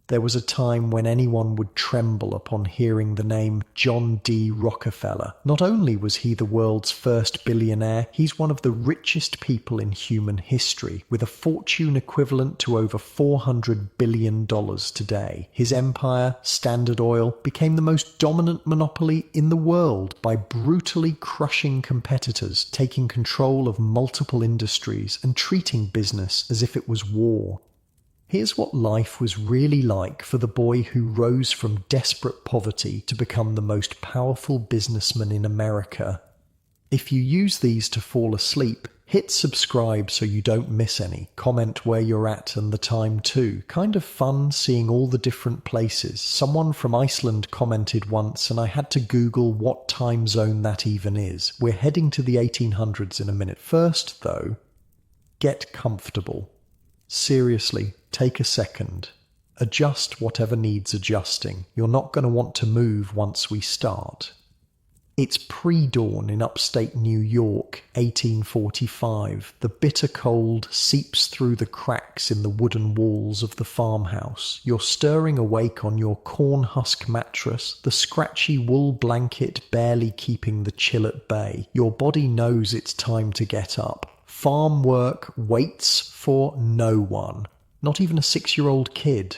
There was a time when anyone would tremble upon hearing the name John D. Rockefeller. Not only was he the world's first billionaire, he's one of the richest people in human history, with a fortune equivalent to over $400 billion today. His empire, Standard Oil, became the most dominant monopoly in the world by brutally crushing competitors, taking control of multiple industries, and treating business as if it was war. Here's what life was really like for the boy who rose from desperate poverty to become the most powerful businessman in America. If you use these to fall asleep, hit subscribe so you don't miss any. Comment where you're at and the time too. Kind of fun seeing all the different places. Someone from Iceland commented once and I had to Google what time zone that even is. We're heading to the 1800s in a minute. First, though, get comfortable. Seriously, take a second. Adjust whatever needs adjusting. You're not going to want to move once we start. It's pre-dawn in upstate New York, 1845. The bitter cold seeps through the cracks in the wooden walls of the farmhouse. You're stirring awake on your corn husk mattress, the scratchy wool blanket barely keeping the chill at bay. Your body knows it's time to get up. Farm work waits for no one, not even a 6-year-old kid.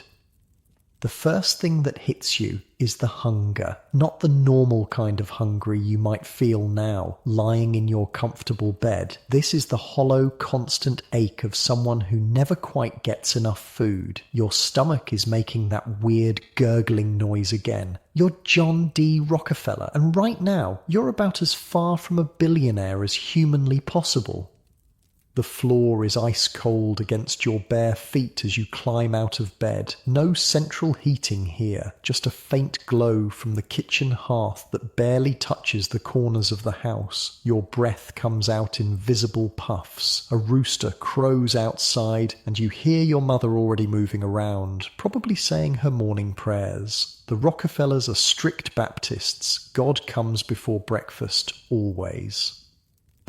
The first thing that hits you is the hunger, not the normal kind of hungry you might feel now, lying in your comfortable bed. This is the hollow, constant ache of someone who never quite gets enough food. Your stomach is making that weird gurgling noise again. You're John D. Rockefeller, and right now, you're about as far from a billionaire as humanly possible. The floor is ice cold against your bare feet as you climb out of bed. No central heating here, just a faint glow from the kitchen hearth that barely touches the corners of the house. Your breath comes out in visible puffs. A rooster crows outside, and you hear your mother already moving around, probably saying her morning prayers. The Rockefellers are strict Baptists. God comes before breakfast, always.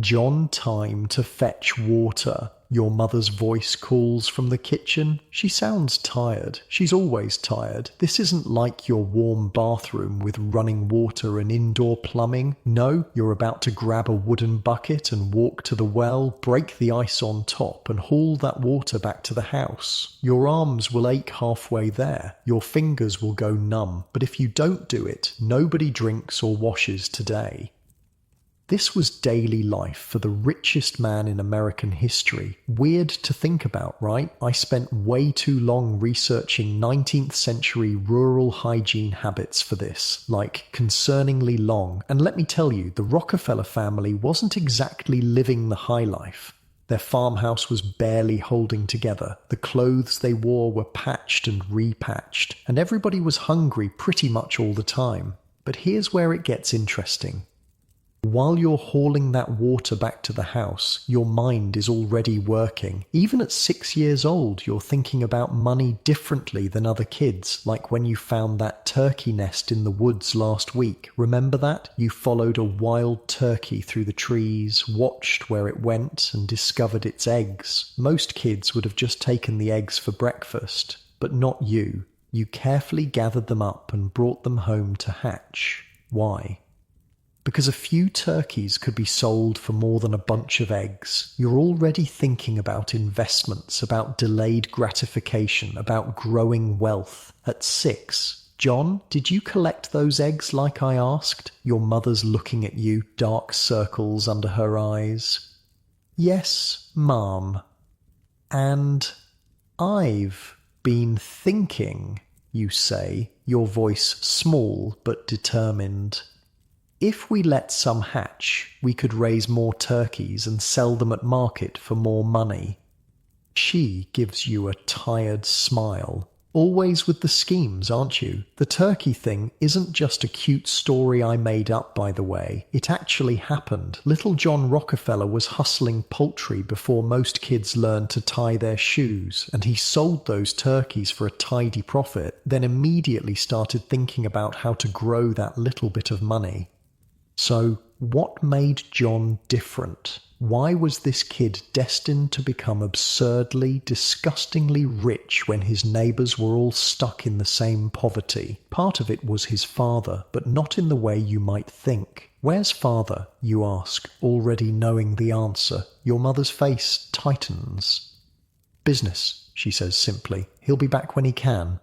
John, time to fetch water. Your mother's voice calls from the kitchen. She sounds tired. She's always tired. This isn't like your warm bathroom with running water and indoor plumbing. No, you're about to grab a wooden bucket and walk to the well, break the ice on top and haul that water back to the house. Your arms will ache halfway there. Your fingers will go numb. But if you don't do it, nobody drinks or washes today. This was daily life for the richest man in American history. Weird to think about, right? I spent way too long researching 19th century rural hygiene habits for this, like concerningly long. And let me tell you, the Rockefeller family wasn't exactly living the high life. Their farmhouse was barely holding together. The clothes they wore were patched and repatched, and everybody was hungry pretty much all the time. But here's where it gets interesting. While you're hauling that water back to the house, your mind is already working. Even at 6 years old, you're thinking about money differently than other kids, like when you found that turkey nest in the woods last week. Remember that? You followed a wild turkey through the trees, watched where it went, and discovered its eggs. Most kids would have just taken the eggs for breakfast, but not you. You carefully gathered them up and brought them home to hatch. Why? Because a few turkeys could be sold for more than a bunch of eggs. You're already thinking about investments, about delayed gratification, about growing wealth. At 6, John, did you collect those eggs like I asked? Your mother's looking at you, dark circles under her eyes. Yes, Mom. And I've been thinking, you say, your voice small but determined. If we let some hatch, we could raise more turkeys and sell them at market for more money. She gives you a tired smile. Always with the schemes, aren't you? The turkey thing isn't just a cute story I made up, by the way. It actually happened. Little John Rockefeller was hustling poultry before most kids learned to tie their shoes, and he sold those turkeys for a tidy profit, then immediately started thinking about how to grow that little bit of money. So, What made John different? Why was this kid destined to become absurdly, disgustingly rich when his neighbours were all stuck in the same poverty? Part of it was his father, but not in the way you might think. Where's father, you ask, already knowing the answer. Your mother's face tightens. Business, she says simply. He'll be back when he can.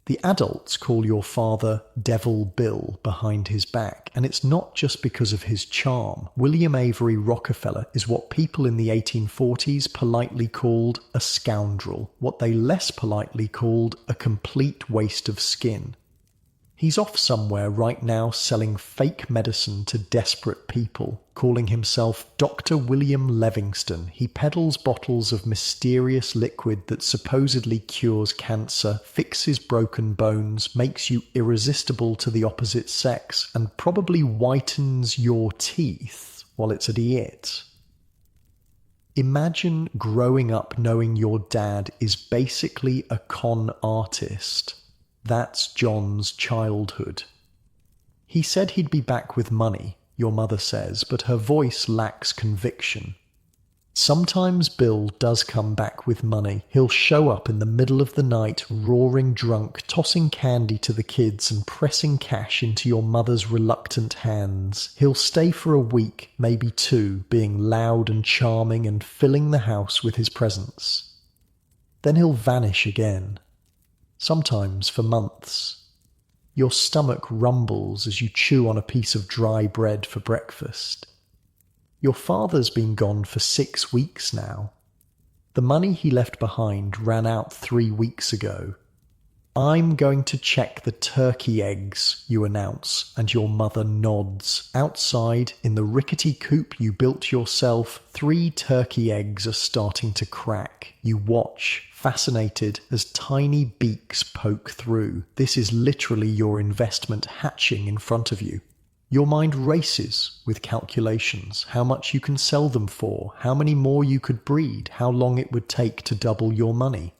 The adults call your father Devil Bill behind his back, and it's not just because of his charm. William Avery Rockefeller is what people in the 1840s politely called a scoundrel, what they less politely called a complete waste of skin. He's off somewhere right now selling fake medicine to desperate people, calling himself Dr. William Livingston. He peddles bottles of mysterious liquid that supposedly cures cancer, fixes broken bones, makes you irresistible to the opposite sex, and probably whitens your teeth while it's at it. Imagine growing up knowing your dad is basically a con artist. That's John's childhood. He said he'd be back with money, your mother says, but her voice lacks conviction. Sometimes Bill does come back with money. He'll show up in the middle of the night, roaring drunk, tossing candy to the kids and pressing cash into your mother's reluctant hands. He'll stay for a week, maybe two, being loud and charming and filling the house with his presence. Then he'll vanish again. Sometimes for months. Your stomach rumbles as you chew on a piece of dry bread for breakfast. Your father's been gone for 6 weeks now. The money he left behind ran out 3 weeks ago. I'm going to check the turkey eggs, you announce, and your mother nods. Outside, in the rickety coop you built yourself, 3 turkey eggs are starting to crack. You watch, fascinated, as tiny beaks poke through. This is literally your investment hatching in front of you. Your mind races with calculations, how much you can sell them for, how many more you could breed, how long it would take to double your money.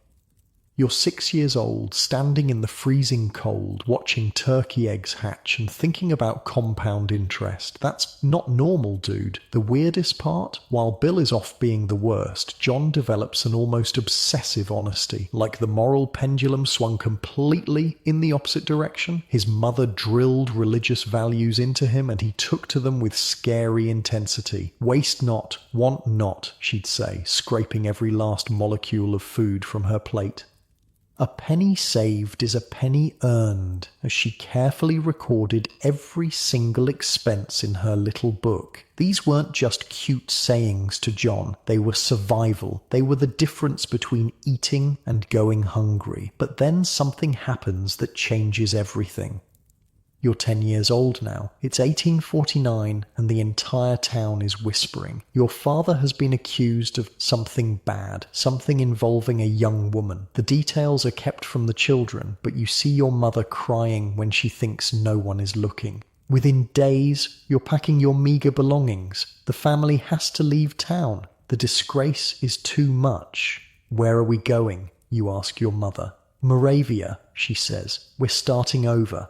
You're 6 years old, standing in the freezing cold, watching turkey eggs hatch and thinking about compound interest. That's not normal, dude. The weirdest part, while Bill is off being the worst, John develops an almost obsessive honesty, like the moral pendulum swung completely in the opposite direction. His mother drilled religious values into him and he took to them with scary intensity. Waste not, want not, she'd say, scraping every last molecule of food from her plate. A penny saved is a penny earned, as she carefully recorded every single expense in her little book. These weren't just cute sayings to John, they were survival. They were the difference between eating and going hungry. But then something happens that changes everything. You're 10 years old now. It's 1849 and the entire town is whispering. Your father has been accused of something bad, something involving a young woman. The details are kept from the children, but you see your mother crying when she thinks no one is looking. Within days, you're packing your meagre belongings. The family has to leave town. The disgrace is too much. Where are we going? You ask your mother. Moravia, she says. We're starting over.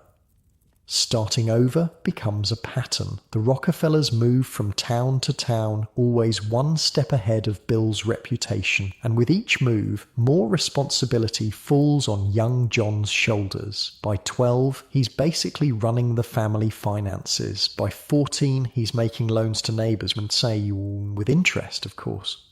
Starting over becomes a pattern. The Rockefellers move from town to town, always one step ahead of Bill's reputation, and with each move, more responsibility falls on young John's shoulders. By 12, he's basically running the family finances. By 14, he's making loans to neighbours, with interest, of course.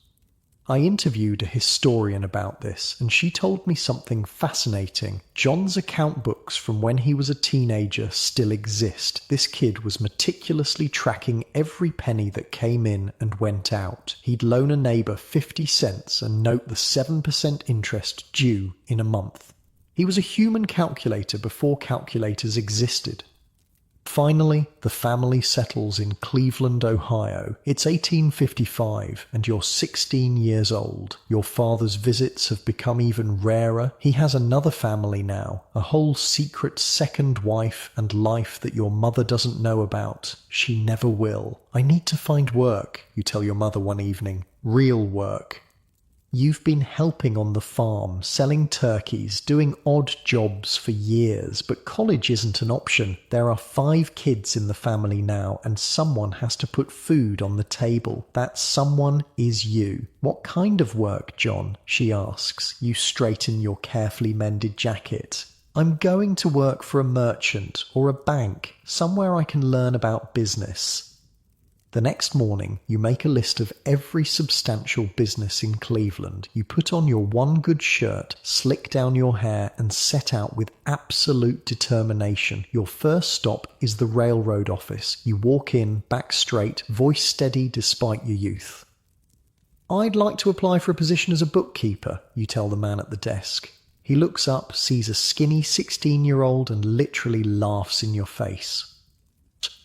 I interviewed a historian about this, and she told me something fascinating. John's account books from when he was a teenager still exist. This kid was meticulously tracking every penny that came in and went out. He'd loan a neighbour 50 cents and note the 7% interest due in a month. He was a human calculator before calculators existed. Finally, the family settles in Cleveland, Ohio. It's 1855, and you're 16 years old. Your father's visits have become even rarer. He has another family now, a whole secret second wife and life that your mother doesn't know about. She never will. I need to find work, you tell your mother one evening. Real work. You've been helping on the farm, selling turkeys, doing odd jobs for years, but college isn't an option. There are 5 kids in the family now, and someone has to put food on the table. That someone is you. What kind of work, John? She asks. You straighten your carefully mended jacket. I'm going to work for a merchant or a bank, somewhere I can learn about business. The next morning, you make a list of every substantial business in Cleveland. You put on your one good shirt, slick down your hair, and set out with absolute determination. Your first stop is the railroad office. You walk in, back straight, voice steady despite your youth. I'd like to apply for a position as a bookkeeper, you tell the man at the desk. He looks up, sees a skinny 16-year-old and literally laughs in your face.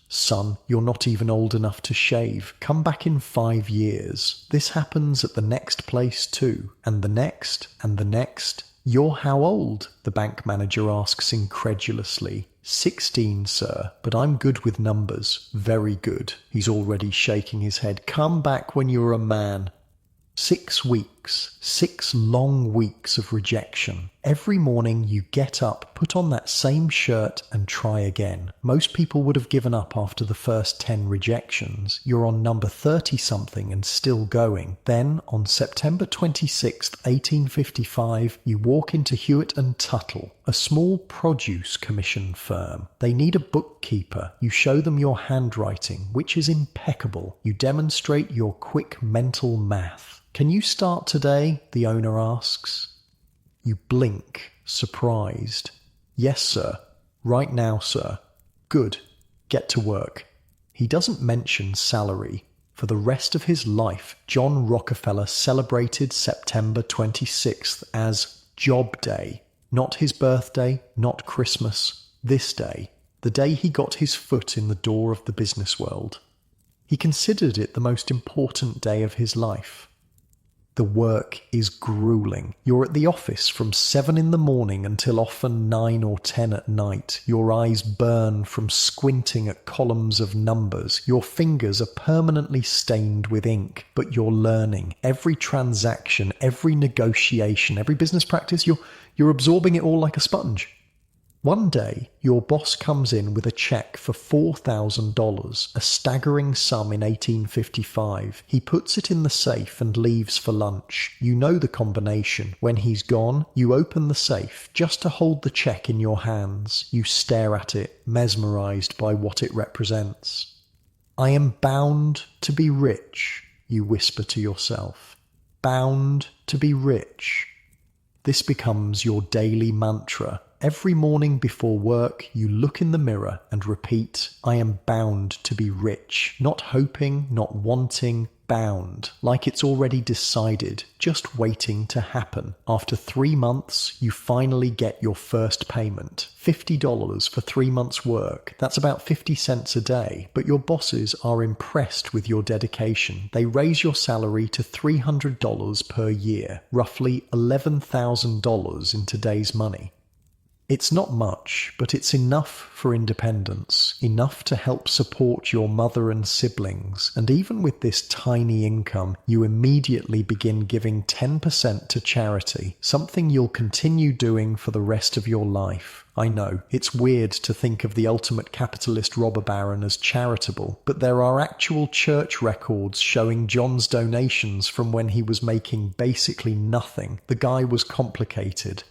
Son, you're not even old enough to shave. Come back in 5 years. This happens at the next place too. And the next, and the next. You're how old? The bank manager asks incredulously. 16, sir, but I'm good with numbers. Very good. He's already shaking his head. Come back when you're a man. 6 weeks, 6 long weeks of rejection. Every morning you get up, put on that same shirt and try again. Most people would have given up after the first 10 rejections. You're on number 30-something and still going. Then, on September 26th, 1855, you walk into Hewitt and Tuttle, a small produce commission firm. They need a bookkeeper. You show them your handwriting, which is impeccable. You demonstrate your quick mental math. Can you start today? The owner asks. You blink, surprised. Yes, sir. Right now, sir. Good. Get to work. He doesn't mention salary. For the rest of his life, John Rockefeller celebrated September 26th as Job Day. Not his birthday, not Christmas. This day. The day he got his foot in the door of the business world. He considered it the most important day of his life. The work is grueling. You're at the office from 7 in the morning until often 9 or 10 at night. Your eyes burn from squinting at columns of numbers. Your fingers are permanently stained with ink, but you're learning. Every transaction, every negotiation, every business practice, you're absorbing it all like a sponge. One day, your boss comes in with a check for $4,000, a staggering sum in 1855. He puts it in the safe and leaves for lunch. You know the combination. When he's gone, you open the safe just to hold the check in your hands. You stare at it, mesmerized by what it represents. I am bound to be rich, you whisper to yourself. Bound to be rich. This becomes your daily mantra. Every morning before work, you look in the mirror and repeat, I am bound to be rich. Not hoping, not wanting, bound. Like it's already decided, just waiting to happen. After 3 months, you finally get your first payment. $50 for 3 months' work. That's about 50 cents a day. But your bosses are impressed with your dedication. They raise your salary to $300 per year, roughly $11,000 in today's money. It's not much, but it's enough for independence, enough to help support your mother and siblings, and even with this tiny income, you immediately begin giving 10% to charity, something you'll continue doing for the rest of your life. I know, it's weird to think of the ultimate capitalist robber baron as charitable, but there are actual church records showing John's donations from when he was making basically nothing. The guy was complicated.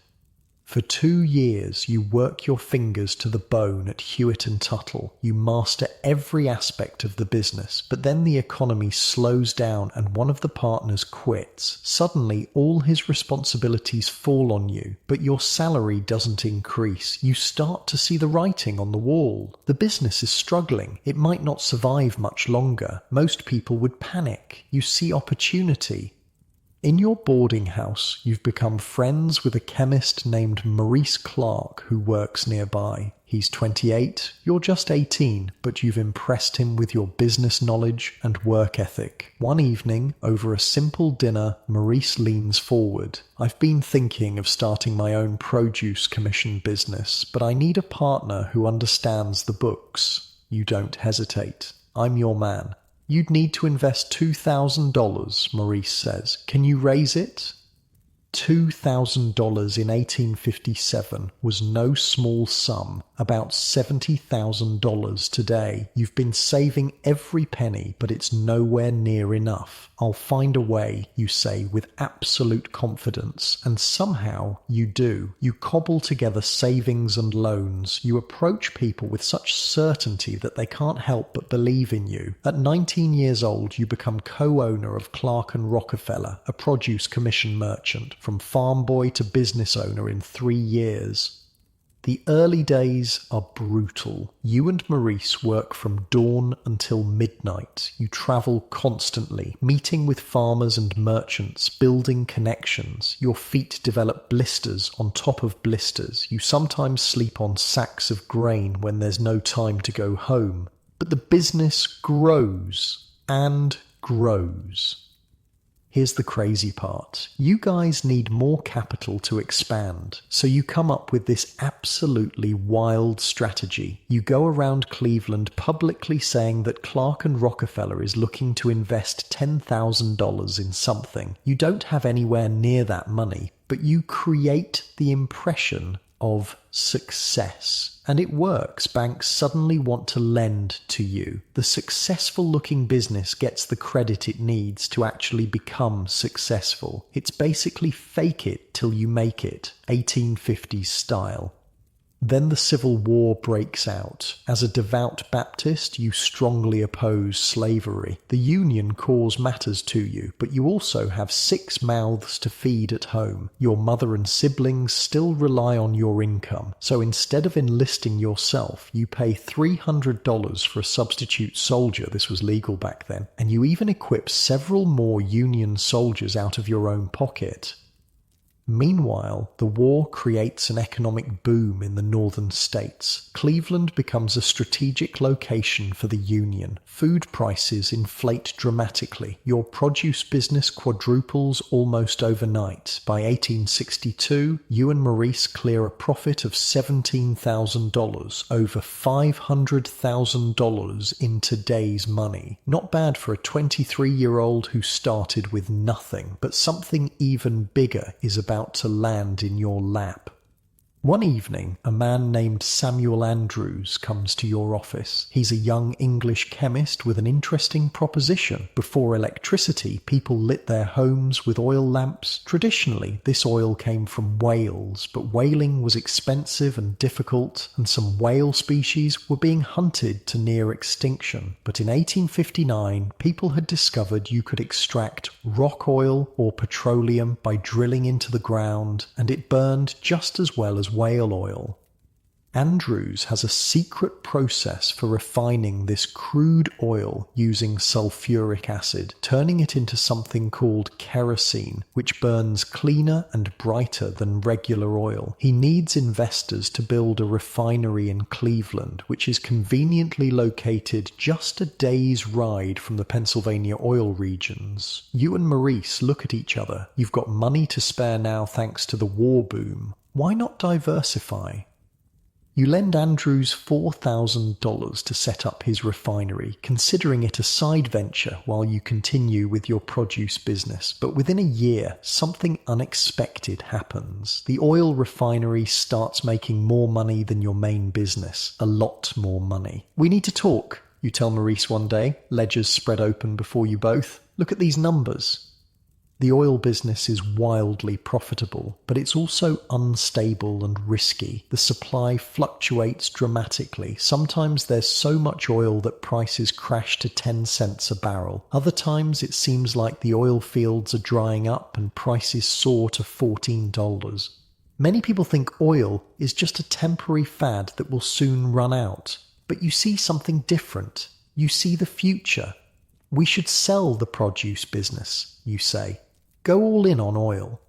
For 2 years, you work your fingers to the bone at Hewitt and Tuttle. You master every aspect of the business, but then the economy slows down and one of the partners quits. Suddenly, all his responsibilities fall on you, but your salary doesn't increase. You start to see the writing on the wall. The business is struggling. It might not survive much longer. Most people would panic. You see opportunity. In your boarding house, you've become friends with a chemist named Maurice Clark who works nearby. He's 28, you're just 18, but you've impressed him with your business knowledge and work ethic. One evening, over a simple dinner, Maurice leans forward. I've been thinking of starting my own produce commission business, but I need a partner who understands the books. You don't hesitate. I'm your man. You'd need to invest $2,000, Maurice says. Can you raise it? $2,000 in 1857 was no small sum, about $70,000 today. You've been saving every penny, but it's nowhere near enough. I'll find a way, you say with absolute confidence, and somehow you do. You cobble together savings and loans. You approach people with such certainty that they can't help but believe in you. At 19 years old, you become co-owner of Clark and Rockefeller, a produce commission merchant. From farm boy to business owner in 3 years. The early days are brutal. You and Maurice work from dawn until midnight. You travel constantly, meeting with farmers and merchants, building connections. Your feet develop blisters on top of blisters. You sometimes sleep on sacks of grain when there's no time to go home. But the business grows and grows. Here's the crazy part. You guys need more capital to expand, so you come up with this absolutely wild strategy. You go around Cleveland publicly saying that Clark and Rockefeller is looking to invest $10,000 in something. You don't have anywhere near that money, but you create the impression of success. And it works. Banks suddenly want to lend to you. The successful-looking business gets the credit it needs to actually become successful. It's basically fake it till you make it, 1850s style. Then the Civil War breaks out. As a devout Baptist, you strongly oppose slavery. The Union cause matters to you, but you also have 6 mouths to feed at home. Your mother and siblings still rely on your income, so instead of enlisting yourself, you pay $300 for a substitute soldier. This was legal back then. And you even equip several more Union soldiers out of your own pocket. Meanwhile, the war creates an economic boom in the northern states. Cleveland becomes a strategic location for the Union. Food prices inflate dramatically. Your produce business quadruples almost overnight. By 1862, you and Maurice clear a profit of $17,000, over $500,000 in today's money. Not bad for a 23-year-old who started with nothing, but something even bigger is about to land in your lap. One evening, a man named Samuel Andrews comes to your office. He's a young English chemist with an interesting proposition. Before electricity, people lit their homes with oil lamps. Traditionally, this oil came from whales, but whaling was expensive and difficult, and some whale species were being hunted to near extinction. But in 1859, people had discovered you could extract rock oil or petroleum by drilling into the ground, and it burned just as well as whale oil. Andrews has a secret process for refining this crude oil using sulfuric acid, turning it into something called kerosene, which burns cleaner and brighter than regular oil. He needs investors to build a refinery in Cleveland, which is conveniently located just a day's ride from the Pennsylvania oil regions. You and Maurice look at each other. You've got money to spare now thanks to the war boom. Why not diversify? You lend Andrews $4,000 to set up his refinery, considering it a side venture while you continue with your produce business. But within a year, something unexpected happens. The oil refinery starts making more money than your main business. A lot more money. We need to talk, you tell Maurice one day, ledgers spread open before you both. Look at these numbers. The oil business is wildly profitable, but it's also unstable and risky. The supply fluctuates dramatically. Sometimes there's so much oil that prices crash to 10 cents a barrel. Other times it seems like the oil fields are drying up and prices soar to $14. Many people think oil is just a temporary fad that will soon run out. But you see something different. You see the future. We should sell the produce business, you say. Go all in on oil.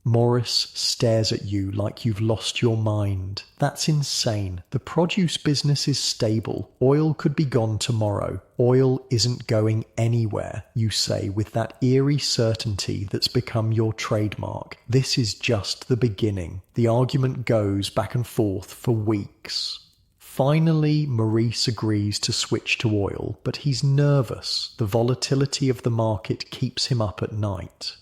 Morris stares at you like you've lost your mind. That's insane. The produce business is stable. Oil could be gone tomorrow. Oil isn't going anywhere, you say with that eerie certainty that's become your trademark. This is just the beginning. The argument goes back and forth for weeks. Finally, Maurice agrees to switch to oil, but he's nervous. The volatility of the market keeps him up at night.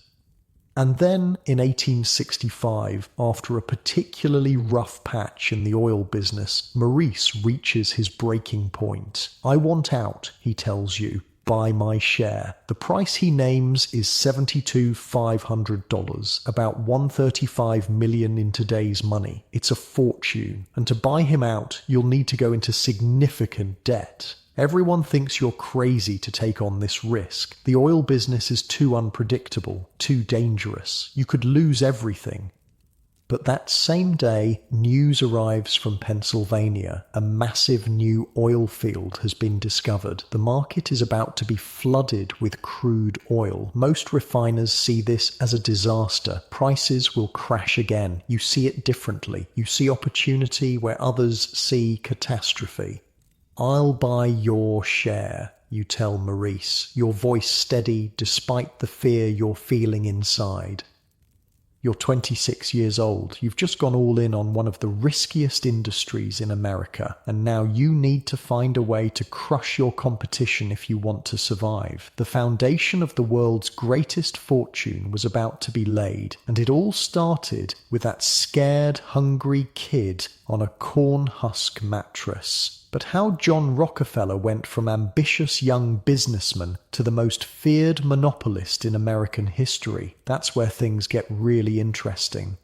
And then, in 1865, after a particularly rough patch in the oil business, Maurice reaches his breaking point. "I want out," he tells you. "Buy my share." The price he names is $72,500, about $135 million in today's money. It's a fortune, and to buy him out, you'll need to go into significant debt. Everyone thinks you're crazy to take on this risk. The oil business is too unpredictable, too dangerous. You could lose everything. But that same day, news arrives from Pennsylvania. A massive new oil field has been discovered. The market is about to be flooded with crude oil. Most refiners see this as a disaster. Prices will crash again. You see it differently. You see opportunity where others see catastrophe. "I'll buy your share," you tell Maurice, your voice steady despite the fear you're feeling inside. You're 26 years old. You've just gone all in on one of the riskiest industries in America, and now you need to find a way to crush your competition if you want to survive. The foundation of the world's greatest fortune was about to be laid, and it all started with that scared, hungry kid on a corn husk mattress. But how John Rockefeller went from ambitious young businessman to the most feared monopolist in American history, that's where things get really interesting.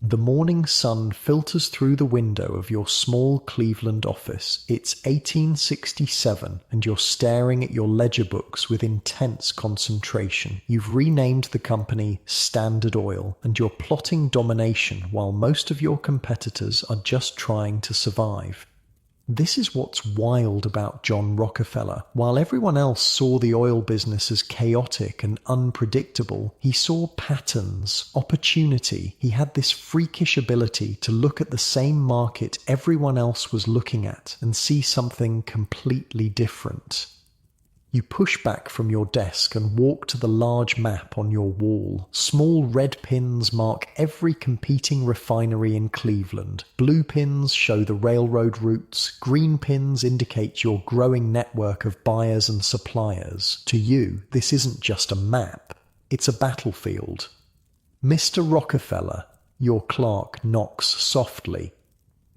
The morning sun filters through the window of your small Cleveland office. It's 1867, and you're staring at your ledger books with intense concentration. You've renamed the company Standard Oil, and you're plotting domination while most of your competitors are just trying to survive. This is what's wild about John Rockefeller. While everyone else saw the oil business as chaotic and unpredictable, he saw patterns, opportunity. He had this freakish ability to look at the same market everyone else was looking at and see something completely different. You push back from your desk and walk to the large map on your wall. Small red pins mark every competing refinery in Cleveland. Blue pins show the railroad routes. Green pins indicate your growing network of buyers and suppliers. To you, this isn't just a map. It's a battlefield. "Mr. Rockefeller," your clerk knocks softly.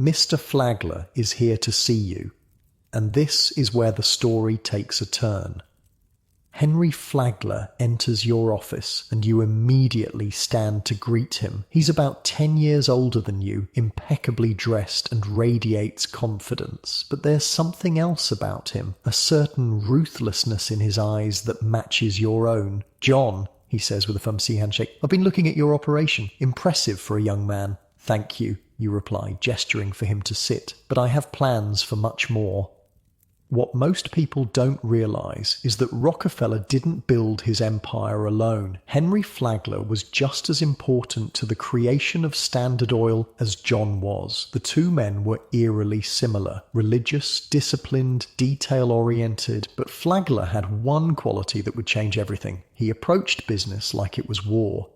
"Mr. Flagler is here to see you." And this is where the story takes a turn. Henry Flagler enters your office, and you immediately stand to greet him. He's about 10 years older than you, impeccably dressed, and radiates confidence. But there's something else about him, a certain ruthlessness in his eyes that matches your own. "John," he says with a thumbsy handshake, "I've been looking at your operation. Impressive for a young man." "Thank you," you reply, gesturing for him to sit. "But I have plans for much more." What most people don't realize is that Rockefeller didn't build his empire alone. Henry Flagler was just as important to the creation of Standard Oil as John was. The two men were eerily similar: religious, disciplined, detail-oriented, but Flagler had one quality that would change everything. He approached business like it was war.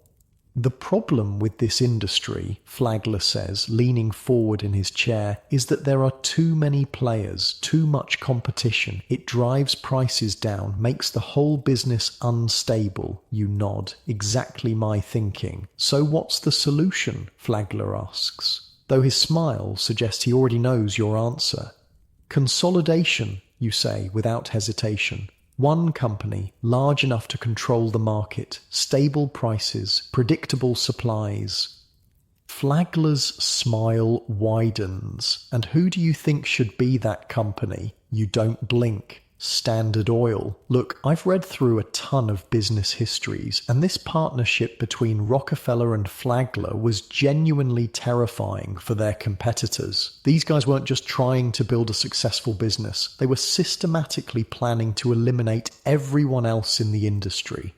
"The problem with this industry," Flagler says, leaning forward in his chair, "is that there are too many players, too much competition. It drives prices down, makes the whole business unstable." You nod. "Exactly my thinking." "So what's the solution?" Flagler asks, though his smile suggests he already knows your answer. "Consolidation," you say without hesitation. One company, large enough to control the market, stable prices, predictable supplies. Flagler's smile widens. "And who do you think should be that company?" You don't blink. Standard Oil. Look, I've read through a ton of business histories, and this partnership between Rockefeller and Flagler was genuinely terrifying for their competitors. These guys weren't just trying to build a successful business, they were systematically planning to eliminate everyone else in the industry.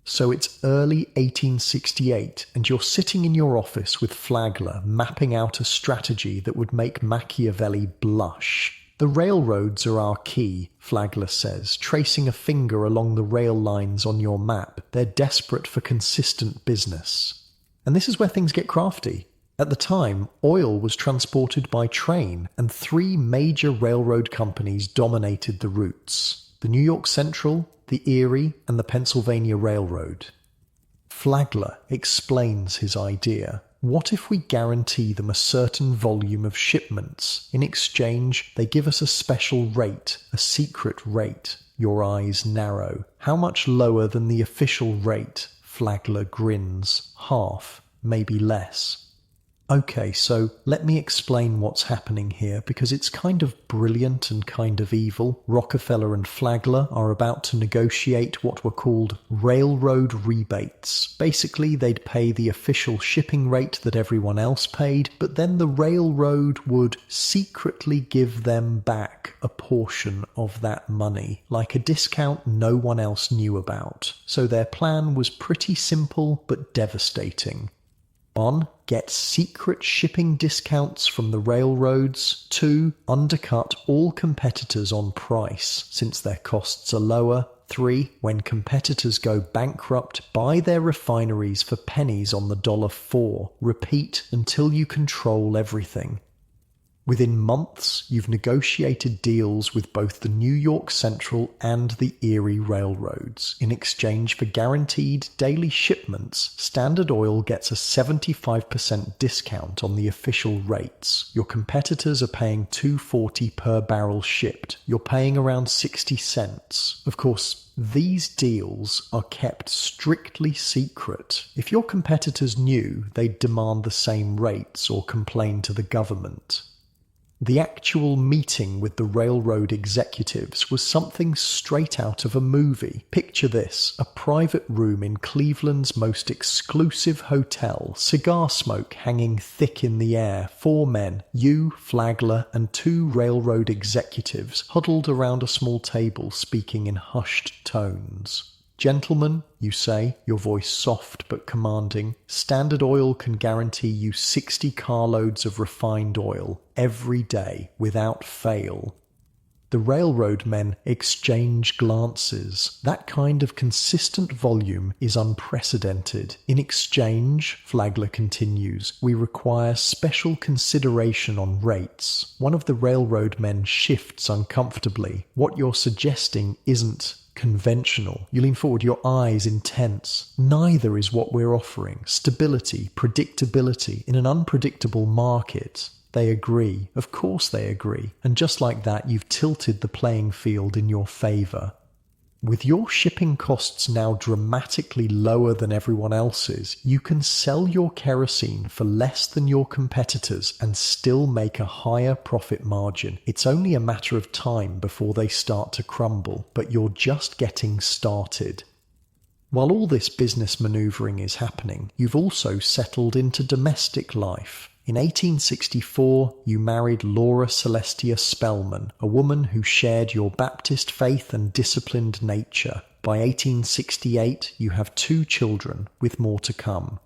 So it's early 1868, and you're sitting in your office with Flagler mapping out a strategy that would make Machiavelli blush. "The railroads are our key," Flagler says, tracing a finger along the rail lines on your map. "They're desperate for consistent business." And this is where things get crafty. At the time, oil was transported by train, and three major railroad companies dominated the routes: the New York Central, the Erie, and the Pennsylvania Railroad. Flagler explains his idea. What if we guarantee them a certain volume of shipments? In exchange, they give us a special rate, a secret rate. Your eyes narrow. How much lower than the official rate? Flagler grins. Half, maybe less. Okay, so let me explain what's happening here, because it's kind of brilliant and kind of evil. Rockefeller and Flagler are about to negotiate what were called railroad rebates. Basically, they'd pay the official shipping rate that everyone else paid, but then the railroad would secretly give them back a portion of that money, like a discount no one else knew about. So their plan was pretty simple but devastating. 1. Get secret shipping discounts from the railroads. 2. Undercut all competitors on price, since their costs are lower. 3. When competitors go bankrupt, buy their refineries for pennies on the dollar. 4. Repeat until you control everything. Within months, you've negotiated deals with both the New York Central and the Erie railroads. In exchange for guaranteed daily shipments, Standard Oil gets a 75% discount on the official rates. Your competitors are paying $2.40 per barrel shipped. You're paying around 60 cents. Of course, these deals are kept strictly secret. If your competitors knew, they'd demand the same rates or complain to the government. The actual meeting with the railroad executives was something straight out of a movie. Picture this: a private room in Cleveland's most exclusive hotel, cigar smoke hanging thick in the air, 4 men, you, Flagler, and 2 railroad executives huddled around a small table speaking in hushed tones. Gentlemen, you say, your voice soft but commanding, Standard Oil can guarantee you 60 carloads of refined oil every day without fail. The railroad men exchange glances. That kind of consistent volume is unprecedented. In exchange, Flagler continues, we require special consideration on rates. One of the railroad men shifts uncomfortably. What you're suggesting isn't conventional. You lean forward, your eyes intense. Neither is what we're offering. Stability, predictability in an unpredictable market. They agree. Of course they agree. And just like that, you've tilted the playing field in your favor. With your shipping costs now dramatically lower than everyone else's, you can sell your kerosene for less than your competitors and still make a higher profit margin. It's only a matter of time before they start to crumble, but you're just getting started. While all this business maneuvering is happening, you've also settled into domestic life. In 1864, you married Laura Celestia Spellman, a woman who shared your Baptist faith and disciplined nature. By 1868, you have 2 children, with more to come.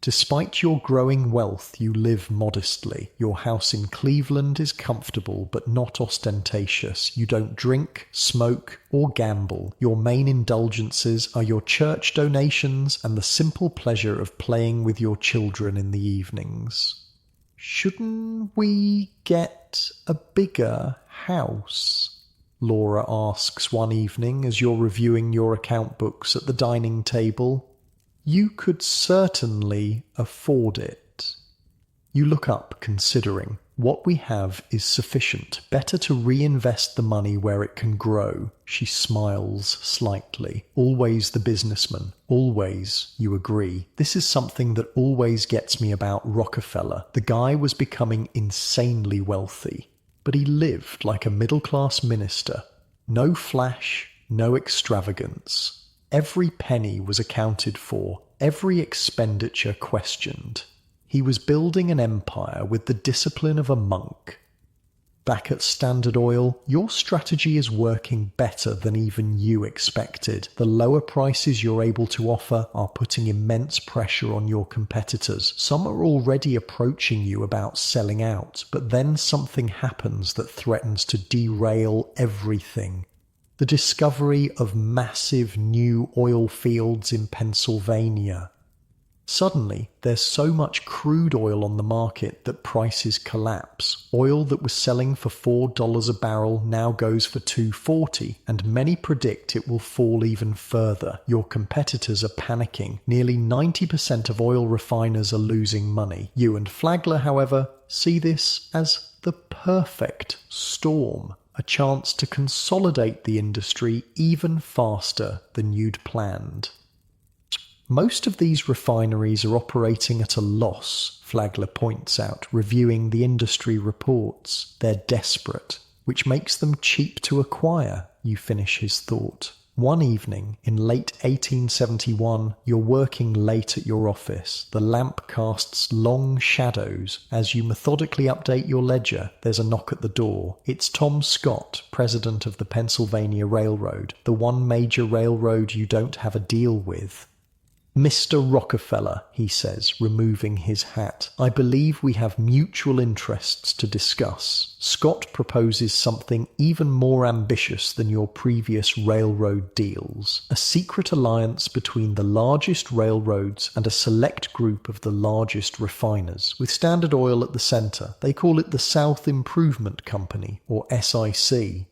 Despite your growing wealth, you live modestly. Your house in Cleveland is comfortable but not ostentatious. You don't drink, smoke, or gamble. Your main indulgences are your church donations and the simple pleasure of playing with your children in the evenings. Shouldn't we get a bigger house? Laura asks one evening as you're reviewing your account books at the dining table. You could certainly afford it. You look up, considering. What we have is sufficient. Better to reinvest the money where it can grow. She smiles slightly. Always the businessman. Always, you agree. This is something that always gets me about Rockefeller. The guy was becoming insanely wealthy, but he lived like a middle-class minister. No flash, no extravagance. Every penny was accounted for, every expenditure questioned. He was building an empire with the discipline of a monk. Back at Standard Oil, your strategy is working better than even you expected. The lower prices you're able to offer are putting immense pressure on your competitors. Some are already approaching you about selling out, but then something happens that threatens to derail everything. The discovery of massive new oil fields in Pennsylvania. Suddenly, there's so much crude oil on the market that prices collapse. Oil that was selling for $4 a barrel now goes for $2.40, and many predict it will fall even further. Your competitors are panicking. Nearly 90% of oil refiners are losing money. You and Flagler, however, see this as the perfect storm. A chance to consolidate the industry even faster than you'd planned. Most of these refineries are operating at a loss, Flagler points out, reviewing the industry reports. They're desperate, which makes them cheap to acquire, you finish his thought. One evening, in late 1871, you're working late at your office. The lamp casts long shadows. As you methodically update your ledger, there's a knock at the door. It's Tom Scott, president of the Pennsylvania Railroad, the one major railroad you don't have a deal with. Mr. Rockefeller, he says, removing his hat, I believe we have mutual interests to discuss. Scott proposes something even more ambitious than your previous railroad deals, a secret alliance between the largest railroads and a select group of the largest refiners, with Standard Oil at the center. They call it the South Improvement Company, or SIC.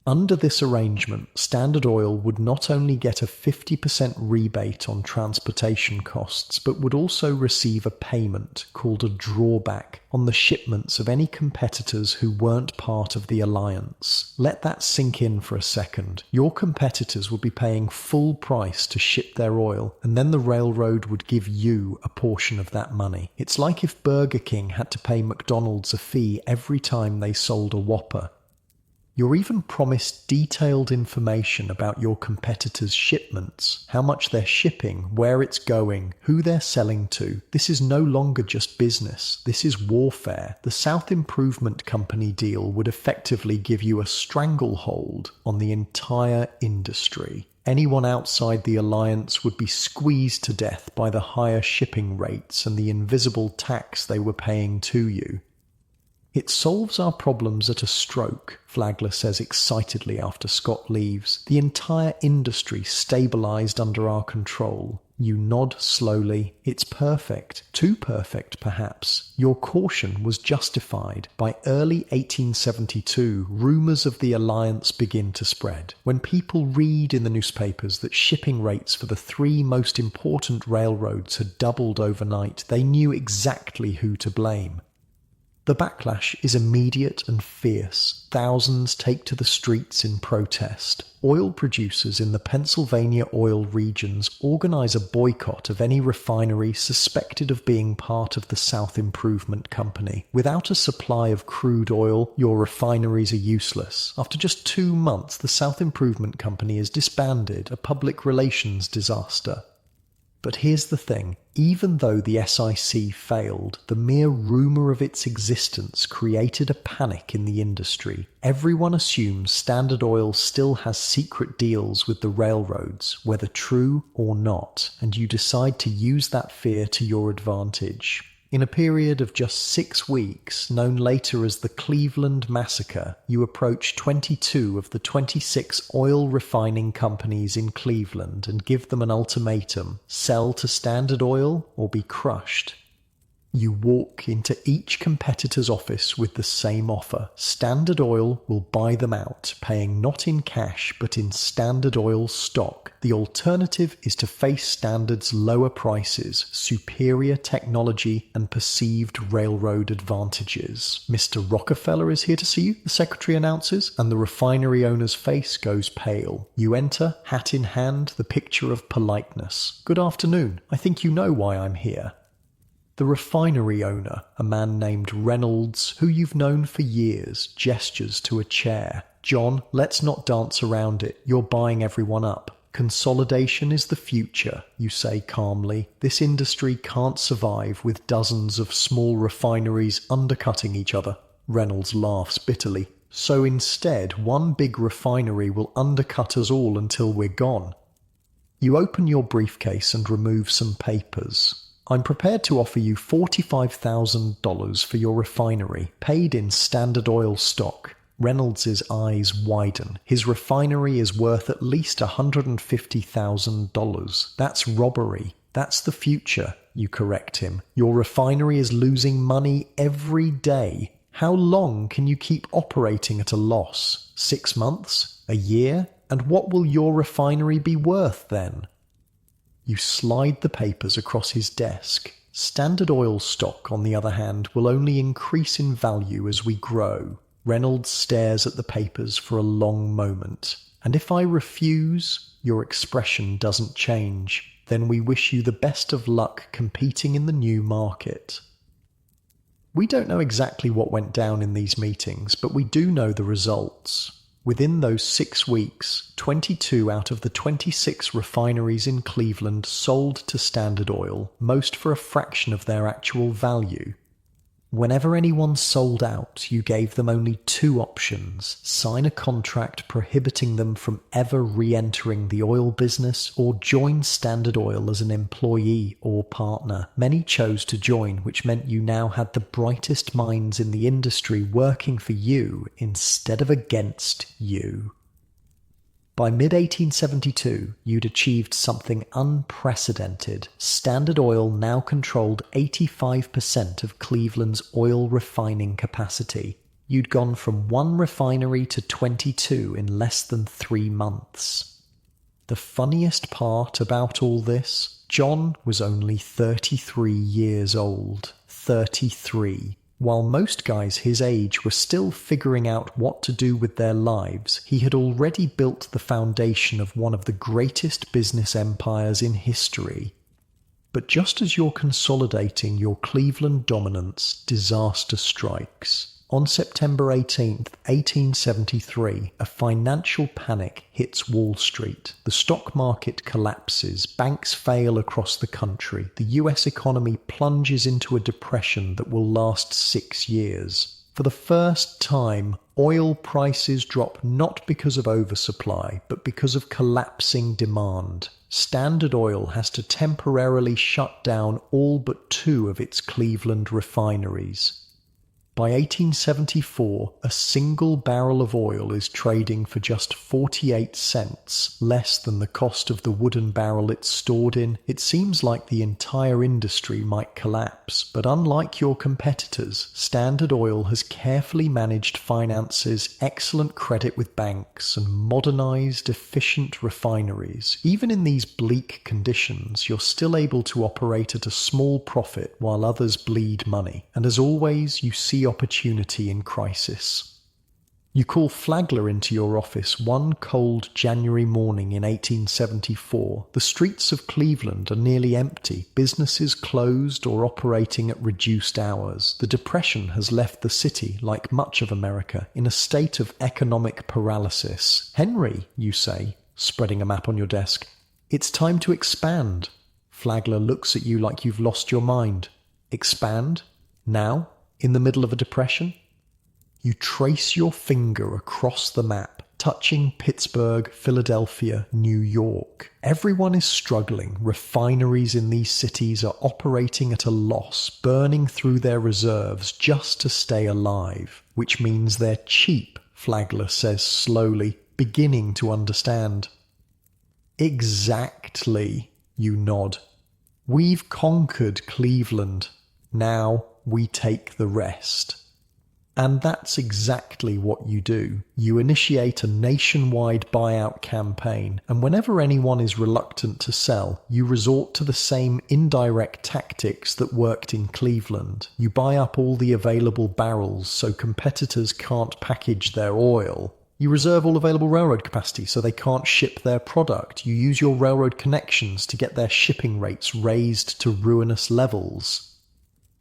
Under this arrangement, Standard Oil would not only get a 50% rebate on transportation costs, but would also receive a payment, called a drawback, on the shipments of any competitors who weren't part of the alliance. Let that sink in for a second. Your competitors would be paying full price to ship their oil, and then the railroad would give you a portion of that money. It's like if Burger King had to pay McDonald's a fee every time they sold a Whopper. You're even promised detailed information about your competitors' shipments, how much they're shipping, where it's going, who they're selling to. This is no longer just business. This is warfare. The South Improvement Company deal would effectively give you a stranglehold on the entire industry. Anyone outside the alliance would be squeezed to death by the higher shipping rates and the invisible tax they were paying to you. It solves our problems at a stroke, Flagler says excitedly after Scott leaves. The entire industry stabilized under our control. You nod slowly. It's perfect. Too perfect, perhaps. Your caution was justified. By early 1872, rumors of the alliance begin to spread. When people read in the newspapers that shipping rates for the three most important railroads had doubled overnight, they knew exactly who to blame. The backlash is immediate and fierce. Thousands take to the streets in protest. Oil producers in the Pennsylvania oil regions organize a boycott of any refinery suspected of being part of the South Improvement Company. Without a supply of crude oil, your refineries are useless. After just 2 months, the South Improvement Company is disbanded, a public relations disaster. But here's the thing, even though the SIC failed, the mere rumour of its existence created a panic in the industry. Everyone assumes Standard Oil still has secret deals with the railroads, whether true or not, and you decide to use that fear to your advantage. In a period of just 6 weeks, known later as the Cleveland Massacre, you approach 22 of the 26 oil refining companies in Cleveland and give them an ultimatum: sell to Standard Oil or be crushed. You walk into each competitor's office with the same offer. Standard Oil will buy them out, paying not in cash but in Standard Oil stock. The alternative is to face Standard's lower prices, superior technology, and perceived railroad advantages. Mr. Rockefeller is here to see you, the secretary announces, and the refinery owner's face goes pale. You enter, hat in hand, the picture of politeness. Good afternoon. I think you know why I'm here. The refinery owner, a man named Reynolds, who you've known for years, gestures to a chair. John, let's not dance around it. You're buying everyone up. Consolidation is the future, you say calmly. This industry can't survive with dozens of small refineries undercutting each other. Reynolds laughs bitterly. So instead, one big refinery will undercut us all until we're gone. You open your briefcase and remove some papers. I'm prepared to offer you $45,000 for your refinery, paid in Standard Oil stock. Reynolds's eyes widen. His refinery is worth at least $150,000. That's robbery. That's the future, you correct him. Your refinery is losing money every day. How long can you keep operating at a loss? 6 months? A year? And what will your refinery be worth then? You slide the papers across his desk. Standard Oil stock, on the other hand, will only increase in value as we grow. Reynolds stares at the papers for a long moment. And if I refuse, your expression doesn't change. Then we wish you the best of luck competing in the new market. We don't know exactly what went down in these meetings, but we do know the results. Within those 6 weeks, 22 out of the 26 refineries in Cleveland sold to Standard Oil, most for a fraction of their actual value. Whenever anyone sold out, you gave them only 2 options: sign a contract prohibiting them from ever re-entering the oil business, or join Standard Oil as an employee or partner. Many chose to join, which meant you now had the brightest minds in the industry working for you instead of against you. By mid-1872, you'd achieved something unprecedented. Standard Oil now controlled 85% of Cleveland's oil refining capacity. You'd gone from 1 refinery to 22 in less than 3 months. The funniest part about all this, John was only 33 years old. 33. While most guys his age were still figuring out what to do with their lives, he had already built the foundation of one of the greatest business empires in history. But just as you're consolidating your Cleveland dominance, disaster strikes. On September 18, 1873, a financial panic hits Wall Street. The stock market collapses, banks fail across the country, the US economy plunges into a depression that will last 6 years. For the first time, oil prices drop not because of oversupply, but because of collapsing demand. Standard Oil has to temporarily shut down all but 2 of its Cleveland refineries. By 1874, a single barrel of oil is trading for just 48 cents, less than the cost of the wooden barrel it's stored in. It seems like the entire industry might collapse, but unlike your competitors, Standard Oil has carefully managed finances, excellent credit with banks, and modernized, efficient refineries. Even in these bleak conditions, you're still able to operate at a small profit while others bleed money. And as always, you see opportunity in crisis. You call Flagler into your office one cold January morning in 1874. The streets of Cleveland are nearly empty, businesses closed or operating at reduced hours. The Depression has left the city, like much of America, in a state of economic paralysis. Henry, you say, spreading a map on your desk, it's time to expand. Flagler looks at you like you've lost your mind. Expand? Now? In the middle of a depression? You trace your finger across the map, touching Pittsburgh, Philadelphia, New York. Everyone is struggling. Refineries in these cities are operating at a loss, burning through their reserves just to stay alive, which means they're cheap, Flagler says slowly, beginning to understand. Exactly, you nod. We've conquered Cleveland. Now we take the rest. And that's exactly what you do. You initiate a nationwide buyout campaign, and whenever anyone is reluctant to sell, you resort to the same indirect tactics that worked in Cleveland. You buy up all the available barrels so competitors can't package their oil. You reserve all available railroad capacity so they can't ship their product. You use your railroad connections to get their shipping rates raised to ruinous levels.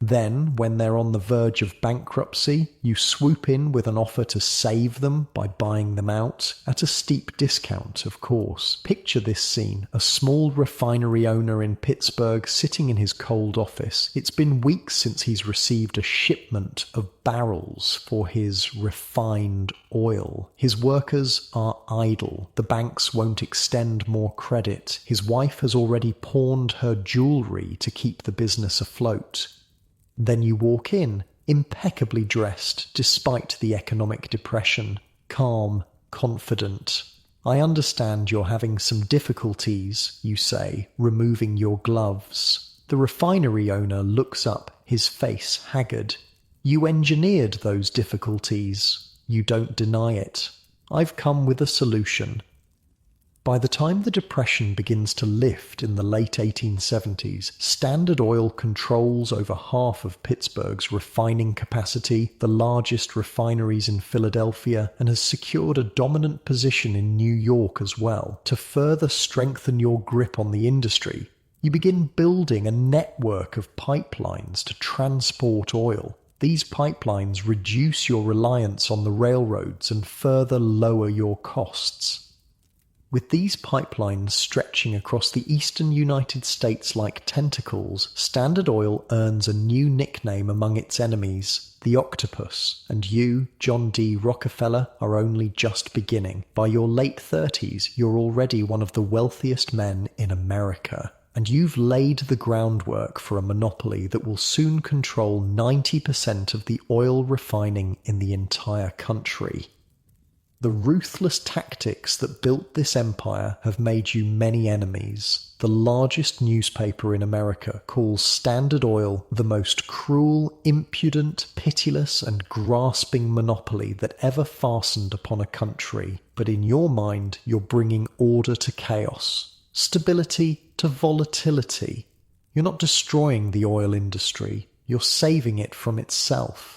Then, when they're on the verge of bankruptcy, you swoop in with an offer to save them by buying them out, at a steep discount, of course. Picture this scene: a small refinery owner in Pittsburgh sitting in his cold office. It's been weeks since he's received a shipment of barrels for his refined oil. His workers are idle. The banks won't extend more credit. His wife has already pawned her jewelry to keep the business afloat. Then you walk in, impeccably dressed despite the economic depression, calm, confident. I understand you're having some difficulties, you say, removing your gloves. The refinery owner looks up, his face haggard. You engineered those difficulties. You don't deny it. I've come with a solution. By the time the Depression begins to lift in the late 1870s, Standard Oil controls over half of Pittsburgh's refining capacity, the largest refineries in Philadelphia, and has secured a dominant position in New York as well. To further strengthen your grip on the industry, you begin building a network of pipelines to transport oil. These pipelines reduce your reliance on the railroads and further lower your costs. With these pipelines stretching across the eastern United States like tentacles, Standard Oil earns a new nickname among its enemies, the Octopus, and you, John D. Rockefeller, are only just beginning. By your late 30s, you're already one of the wealthiest men in America, and you've laid the groundwork for a monopoly that will soon control 90% of the oil refining in the entire country. The ruthless tactics that built this empire have made you many enemies. The largest newspaper in America calls Standard Oil the most cruel, impudent, pitiless, and grasping monopoly that ever fastened upon a country. But in your mind, you're bringing order to chaos, stability to volatility. You're not destroying the oil industry, you're saving it from itself.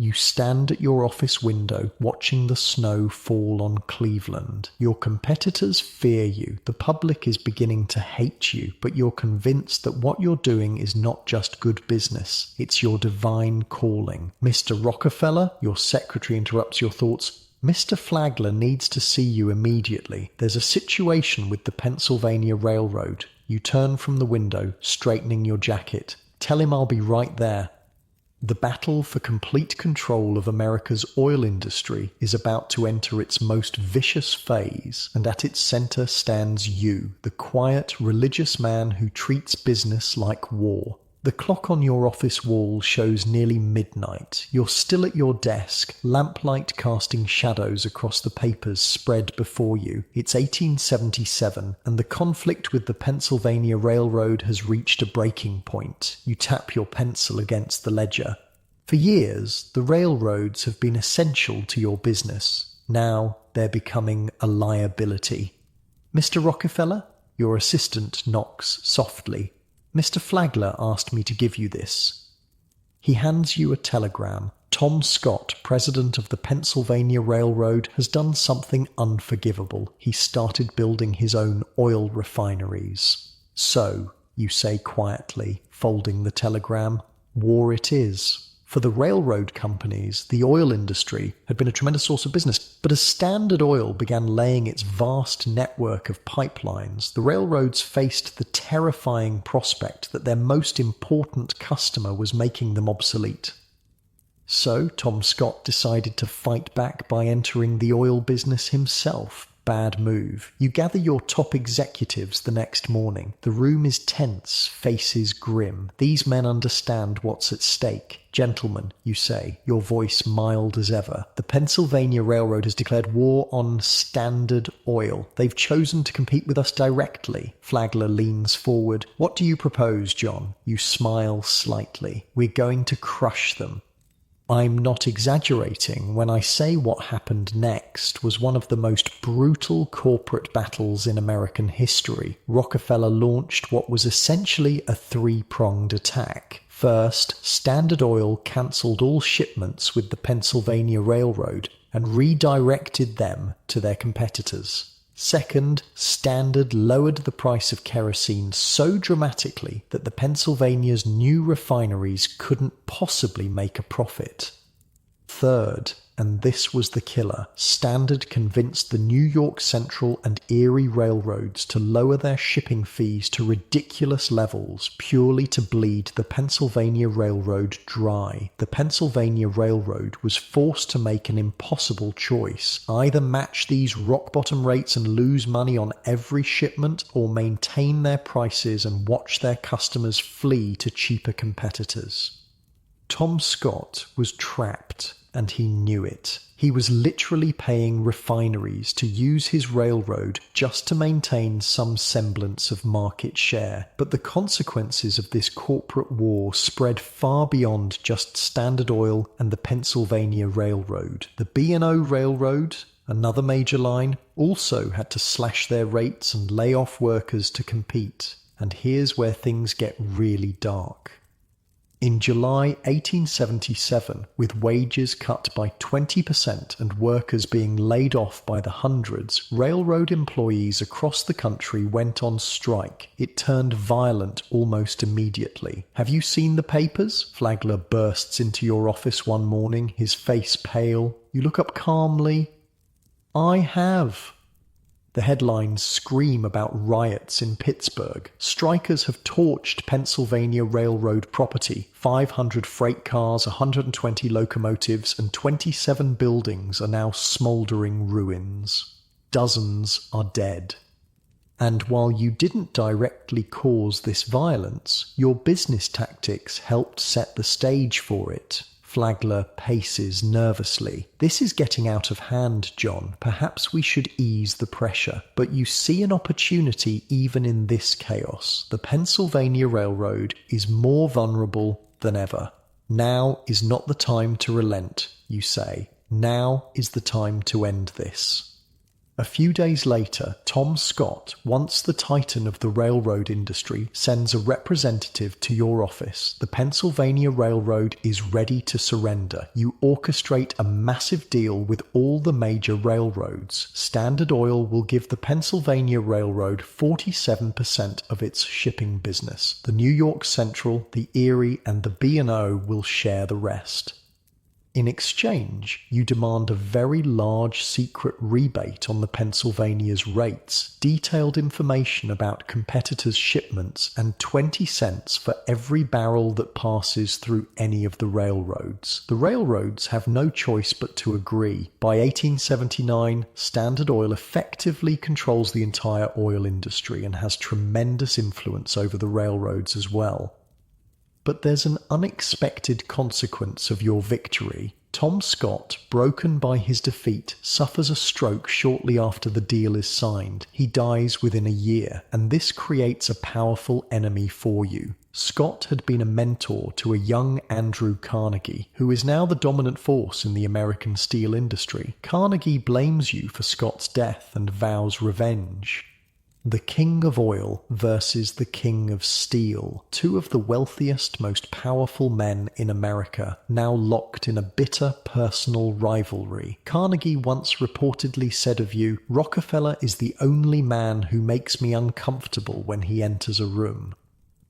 You stand at your office window watching the snow fall on Cleveland. Your competitors fear you. The public is beginning to hate you, but you're convinced that what you're doing is not just good business. It's your divine calling. Mr. Rockefeller, your secretary interrupts your thoughts. Mr. Flagler needs to see you immediately. There's a situation with the Pennsylvania Railroad. You turn from the window, straightening your jacket. Tell him I'll be right there. The battle for complete control of America's oil industry is about to enter its most vicious phase, and at its center stands you, the quiet, religious man who treats business like war. The clock on your office wall shows nearly midnight. You're still at your desk, lamplight casting shadows across the papers spread before you. It's 1877, and the conflict with the Pennsylvania Railroad has reached a breaking point. You tap your pencil against the ledger. For years, the railroads have been essential to your business. Now they're becoming a liability. Mr. Rockefeller? Your assistant knocks softly. Mr. Flagler asked me to give you this. He hands you a telegram. Tom Scott, president of the Pennsylvania Railroad, has done something unforgivable. He started building his own oil refineries. So, you say quietly, folding the telegram, war it is. For the railroad companies, the oil industry had been a tremendous source of business. But as Standard Oil began laying its vast network of pipelines, the railroads faced the terrifying prospect that their most important customer was making them obsolete. So Tom Scott decided to fight back by entering the oil business himself. Bad move. You gather your top executives the next morning. The room is tense, faces grim. These men understand what's at stake. Gentlemen, you say, your voice mild as ever, the Pennsylvania Railroad has declared war on Standard Oil. They've chosen to compete with us directly. Flagler leans forward. What do you propose, John? You smile slightly. We're going to crush them. I'm not exaggerating when I say what happened next was one of the most brutal corporate battles in American history. Rockefeller launched what was essentially a three-pronged attack. First, Standard Oil cancelled all shipments with the Pennsylvania Railroad and redirected them to their competitors. Second, Standard lowered the price of kerosene so dramatically that the Pennsylvania's new refineries couldn't possibly make a profit. Third, and this was the killer, Standard convinced the New York Central and Erie railroads to lower their shipping fees to ridiculous levels purely to bleed the Pennsylvania Railroad dry. The Pennsylvania Railroad was forced to make an impossible choice, either match these rock-bottom rates and lose money on every shipment, or maintain their prices and watch their customers flee to cheaper competitors. Tom Scott was trapped, and he knew it. He was literally paying refineries to use his railroad just to maintain some semblance of market share. But the consequences of this corporate war spread far beyond just Standard Oil and the Pennsylvania Railroad. The B&O Railroad, another major line, also had to slash their rates and lay off workers to compete. And here's where things get really dark. In July 1877, with wages cut by 20% and workers being laid off by the hundreds, railroad employees across the country went on strike. It turned violent almost immediately. Have you seen the papers? Flagler bursts into your office one morning, his face pale. You look up calmly. I have. The headlines scream about riots in Pittsburgh. Strikers have torched Pennsylvania Railroad property. 500 freight cars, 120 locomotives, and 27 buildings are now smoldering ruins. Dozens are dead. And while you didn't directly cause this violence, your business tactics helped set the stage for it. Flagler paces nervously. This is getting out of hand, John. Perhaps we should ease the pressure. But you see an opportunity even in this chaos. The Pennsylvania Railroad is more vulnerable than ever. Now is not the time to relent, you say. Now is the time to end this. A few days later, Tom Scott, once the titan of the railroad industry, sends a representative to your office. The Pennsylvania Railroad is ready to surrender. You orchestrate a massive deal with all the major railroads. Standard Oil will give the Pennsylvania Railroad 47% of its shipping business. The New York Central, the Erie, and the B&O will share the rest. In exchange, you demand a very large secret rebate on the Pennsylvania's rates, detailed information about competitors' shipments, and 20 cents for every barrel that passes through any of the railroads. The railroads have no choice but to agree. By 1879, Standard Oil effectively controls the entire oil industry and has tremendous influence over the railroads as well. But there's an unexpected consequence of your victory. Tom Scott, broken by his defeat, suffers a stroke shortly after the deal is signed. He dies within a year, and this creates a powerful enemy for you. Scott had been a mentor to a young Andrew Carnegie, who is now the dominant force in the American steel industry. Carnegie blames you for Scott's death and vows revenge. The King of Oil versus the King of Steel, two of the wealthiest, most powerful men in America, now locked in a bitter personal rivalry. Carnegie once reportedly said of you, "Rockefeller is the only man who makes me uncomfortable when he enters a room."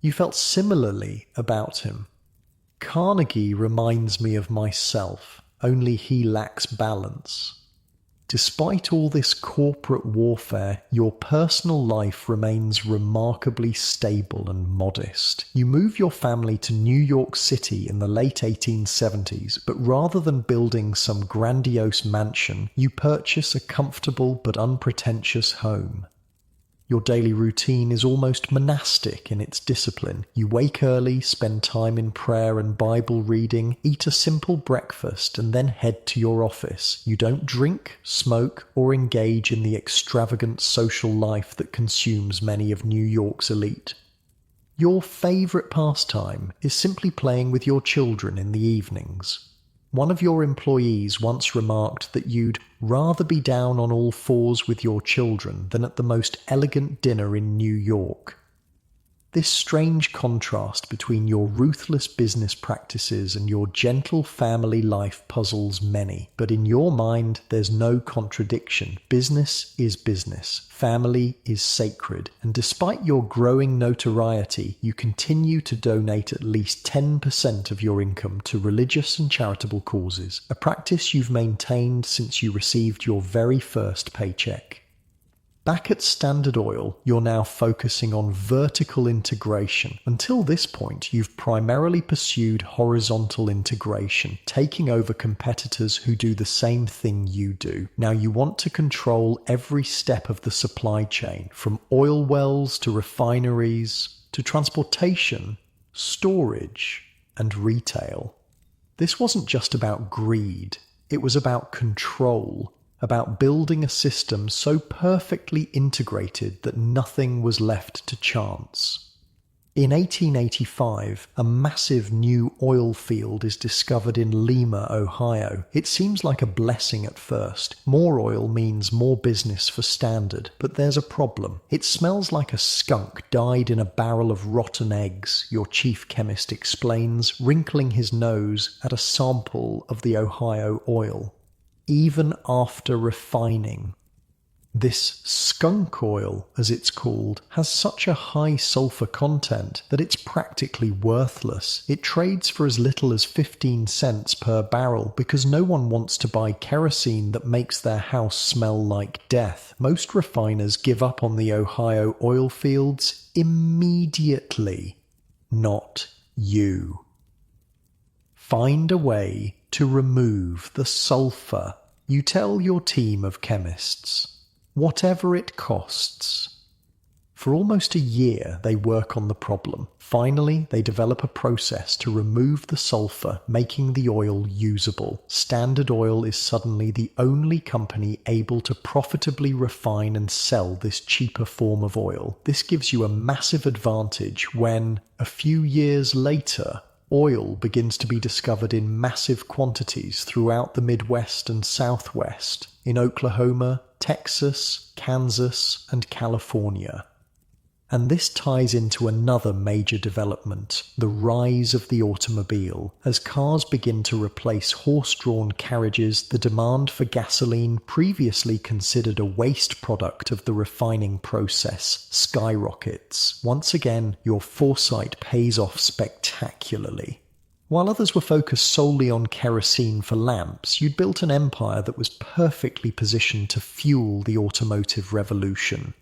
You felt similarly about him. Carnegie reminds me of myself, only he lacks balance. Despite all this corporate warfare, your personal life remains remarkably stable and modest. You move your family to New York City in the late 1870s, but rather than building some grandiose mansion, you purchase a comfortable but unpretentious home. Your daily routine is almost monastic in its discipline. You wake early, spend time in prayer and Bible reading, eat a simple breakfast, and then head to your office. You don't drink, smoke, or engage in the extravagant social life that consumes many of New York's elite. Your favorite pastime is simply playing with your children in the evenings. One of your employees once remarked that you'd rather be down on all fours with your children than at the most elegant dinner in New York. This strange contrast between your ruthless business practices and your gentle family life puzzles many. But in your mind, there's no contradiction. Business is business. Family is sacred. And despite your growing notoriety, you continue to donate at least 10% of your income to religious and charitable causes, a practice you've maintained since you received your very first paycheck. Back at Standard Oil, you're now focusing on vertical integration. Until this point, you've primarily pursued horizontal integration, taking over competitors who do the same thing you do. Now you want to control every step of the supply chain, from oil wells to refineries, to transportation, storage, and retail. This wasn't just about greed, it was about control, about building a system so perfectly integrated that nothing was left to chance. In 1885, a massive new oil field is discovered in Lima, Ohio. It seems like a blessing at first. More oil means more business for Standard, but there's a problem. It smells like a skunk died in a barrel of rotten eggs, your chief chemist explains, wrinkling his nose at a sample of the Ohio oil. Even after refining, this skunk oil, as it's called, has such a high sulfur content that it's practically worthless. It trades for as little as 15 cents per barrel because no one wants to buy kerosene that makes their house smell like death. Most refiners give up on the Ohio oil fields immediately. Not you. Find a way to remove the sulfur. You tell your team of chemists. Whatever it costs. For almost a year, they work on the problem. Finally, they develop a process to remove the sulfur, making the oil usable. Standard Oil is suddenly the only company able to profitably refine and sell this cheaper form of oil. This gives you a massive advantage when, a few years later, oil begins to be discovered in massive quantities throughout the Midwest and Southwest, in Oklahoma, Texas, Kansas, and California. And this ties into another major development, the rise of the automobile. As cars begin to replace horse-drawn carriages, the demand for gasoline, previously considered a waste product of the refining process, skyrockets. Once again, your foresight pays off spectacularly. While others were focused solely on kerosene for lamps, you'd built an empire that was perfectly positioned to fuel the automotive revolution.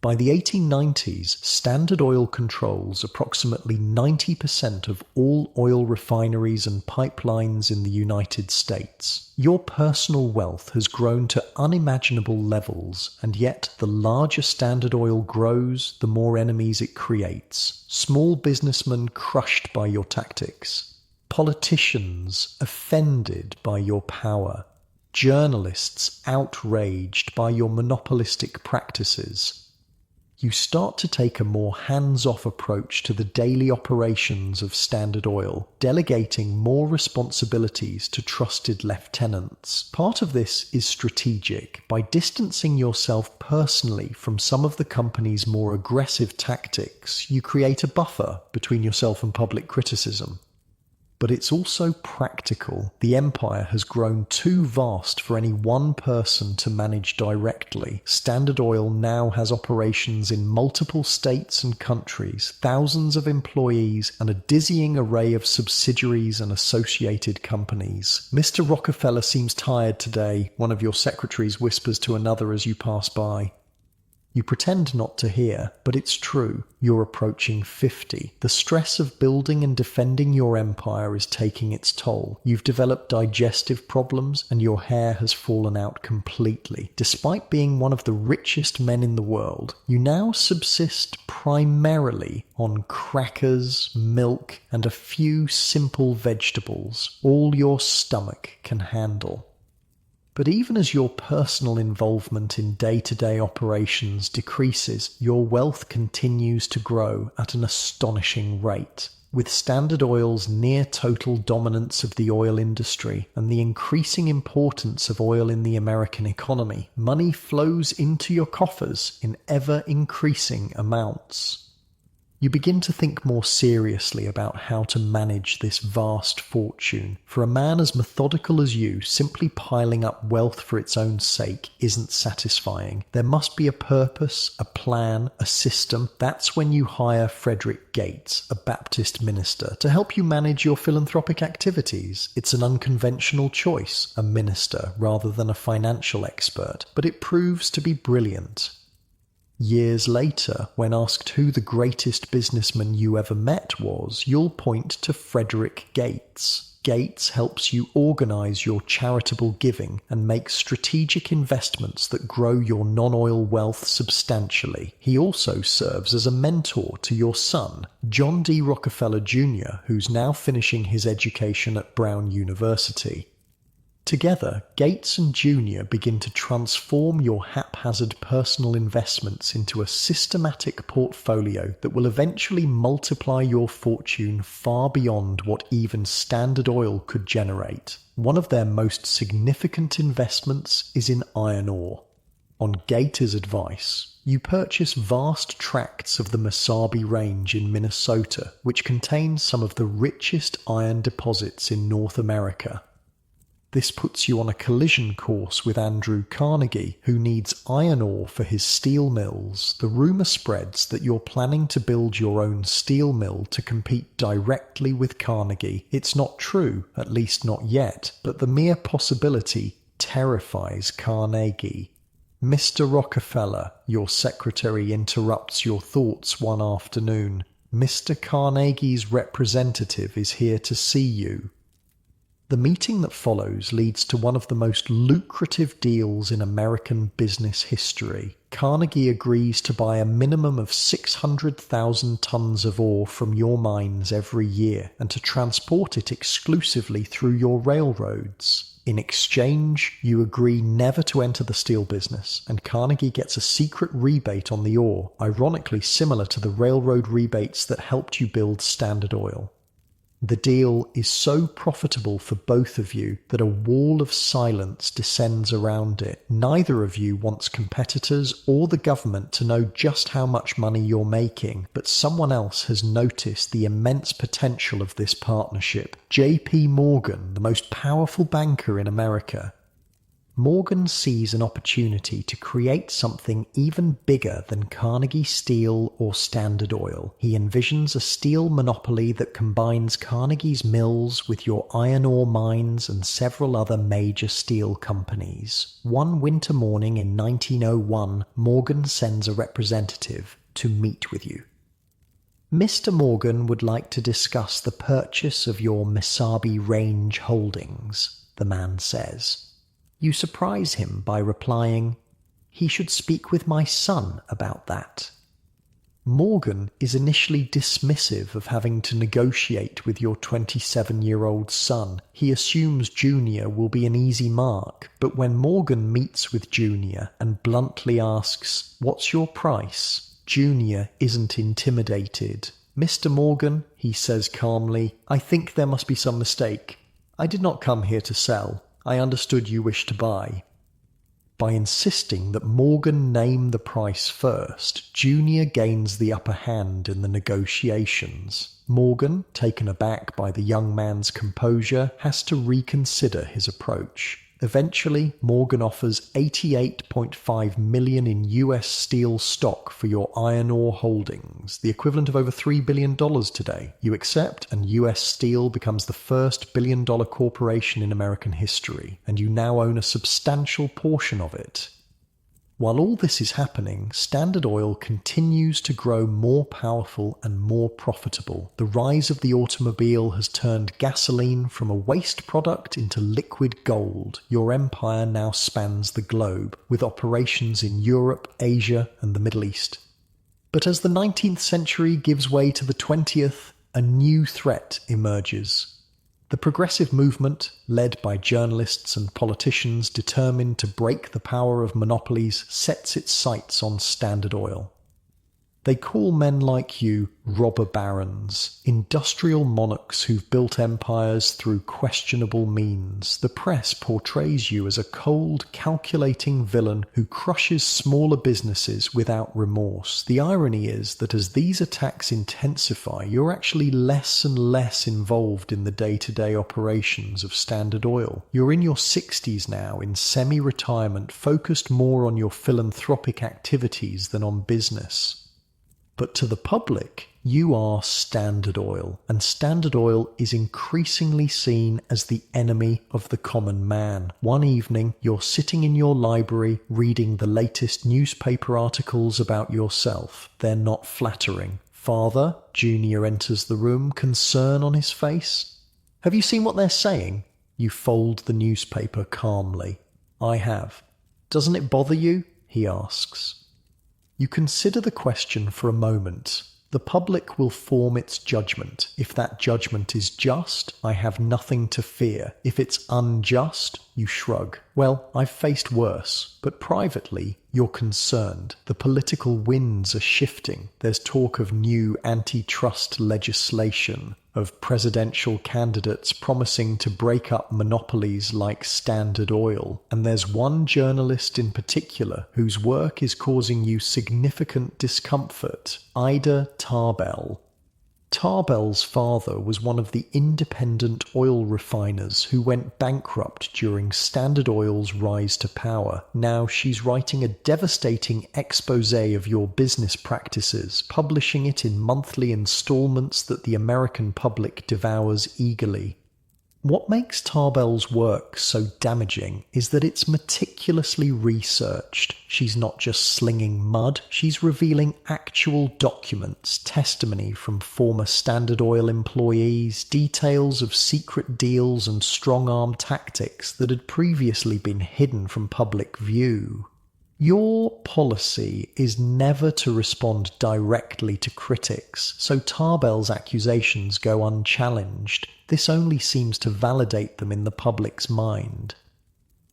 By the 1890s, Standard Oil controls approximately 90% of all oil refineries and pipelines in the United States. Your personal wealth has grown to unimaginable levels, and yet the larger Standard Oil grows, the more enemies it creates. Small businessmen crushed by your tactics. Politicians offended by your power. Journalists outraged by your monopolistic practices. You start to take a more hands-off approach to the daily operations of Standard Oil, delegating more responsibilities to trusted lieutenants. Part of this is strategic. By distancing yourself personally from some of the company's more aggressive tactics, you create a buffer between yourself and public criticism. But it's also practical. The empire has grown too vast for any one person to manage directly. Standard Oil now has operations in multiple states and countries, thousands of employees, and a dizzying array of subsidiaries and associated companies. "Mr. Rockefeller seems tired today," one of your secretaries whispers to another as you pass by. You pretend not to hear, but it's true. You're approaching 50. The stress of building and defending your empire is taking its toll. You've developed digestive problems, and your hair has fallen out completely. Despite being one of the richest men in the world, you now subsist primarily on crackers, milk, and a few simple vegetables, all your stomach can handle. But even as your personal involvement in day-to-day operations decreases, your wealth continues to grow at an astonishing rate. With Standard Oil's near-total dominance of the oil industry and the increasing importance of oil in the American economy, money flows into your coffers in ever-increasing amounts. You begin to think more seriously about how to manage this vast fortune. For a man as methodical as you, simply piling up wealth for its own sake isn't satisfying. There must be a purpose, a plan, a system. That's when you hire Frederick Gates, a Baptist minister, to help you manage your philanthropic activities. It's an unconventional choice, a minister rather than a financial expert, but it proves to be brilliant. Years later, when asked who the greatest businessman you ever met was, you'll point to Frederick Gates. Gates helps you organize your charitable giving and make strategic investments that grow your non-oil wealth substantially. He also serves as a mentor to your son, John D. Rockefeller Jr., who's now finishing his education at Brown University. Together, Gates and Jr. begin to transform your haphazard personal investments into a systematic portfolio that will eventually multiply your fortune far beyond what even Standard Oil could generate. One of their most significant investments is in iron ore. On Gates' advice, you purchase vast tracts of the Mesabi Range in Minnesota, which contains some of the richest iron deposits in North America. This puts you on a collision course with Andrew Carnegie, who needs iron ore for his steel mills. The rumour spreads that you're planning to build your own steel mill to compete directly with Carnegie. It's not true, at least not yet, but the mere possibility terrifies Carnegie. Mr. Rockefeller, your secretary interrupts your thoughts one afternoon. Mr. Carnegie's representative is here to see you. The meeting that follows leads to one of the most lucrative deals in American business history. Carnegie agrees to buy a minimum of 600,000 tons of ore from your mines every year and to transport it exclusively through your railroads. In exchange, you agree never to enter the steel business, and Carnegie gets a secret rebate on the ore, ironically similar to the railroad rebates that helped you build Standard Oil. The deal is so profitable for both of you that a wall of silence descends around it. Neither of you wants competitors or the government to know just how much money you're making, but someone else has noticed the immense potential of this partnership. J.P. Morgan, the most powerful banker in America. Morgan sees an opportunity to create something even bigger than Carnegie Steel or Standard Oil. He envisions a steel monopoly that combines Carnegie's mills with your iron ore mines and several other major steel companies. One winter morning in 1901, Morgan sends a representative to meet with you. Mr. Morgan would like to discuss the purchase of your Mesabi Range holdings, the man says. You surprise him by replying, "He should speak with my son about that." Morgan is initially dismissive of having to negotiate with your 27-year-old son. He assumes Junior will be an easy mark, but when Morgan meets with Junior and bluntly asks, "What's your price?" Junior isn't intimidated. "Mr. Morgan," he says calmly, "I think there must be some mistake. I did not come here to sell. I understood you wished to buy." By insisting that Morgan name the price first, Junior gains the upper hand in the negotiations. Morgan, taken aback by the young man's composure, has to reconsider his approach. Eventually, Morgan offers $88.5 million in US steel stock for your iron ore holdings, the equivalent of over $3 billion today. You accept, and US Steel becomes the first billion-dollar corporation in American history, and you now own a substantial portion of it. While all this is happening, Standard Oil continues to grow more powerful and more profitable. The rise of the automobile has turned gasoline from a waste product into liquid gold. Your empire now spans the globe, with operations in Europe, Asia, and the Middle East. But as the 19th century gives way to the 20th, a new threat emerges. The progressive movement, led by journalists and politicians determined to break the power of monopolies, sets its sights on Standard Oil. They call men like you robber barons, industrial monarchs who've built empires through questionable means. The press portrays you as a cold, calculating villain who crushes smaller businesses without remorse. The irony is that as these attacks intensify, you're actually less and less involved in the day-to-day operations of Standard Oil. You're in your 60s now, in semi-retirement, focused more on your philanthropic activities than on business. But to the public, you are Standard Oil, and Standard Oil is increasingly seen as the enemy of the common man. One evening, you're sitting in your library reading the latest newspaper articles about yourself. They're not flattering. "Father," Junior enters the room, concern on his face. Have you seen what they're saying? You fold the newspaper calmly. I have. Doesn't it bother you? He asks. You consider the question for a moment. The public will form its judgment. If that judgment is just, I have nothing to fear. If it's unjust, you shrug. Well, I've faced worse, but privately, you're concerned. The political winds are shifting. There's talk of new antitrust legislation, of presidential candidates promising to break up monopolies like Standard Oil. And there's one journalist in particular whose work is causing you significant discomfort, Ida Tarbell. Tarbell's father was one of the independent oil refiners who went bankrupt during Standard Oil's rise to power. Now she's writing a devastating exposé of your business practices, publishing it in monthly installments that the American public devours eagerly. What makes Tarbell's work so damaging is that it's meticulously researched. She's not just slinging mud, she's revealing actual documents, testimony from former Standard Oil employees, details of secret deals and strong-arm tactics that had previously been hidden from public view. Your policy is never to respond directly to critics, so Tarbell's accusations go unchallenged. This only seems to validate them in the public's mind.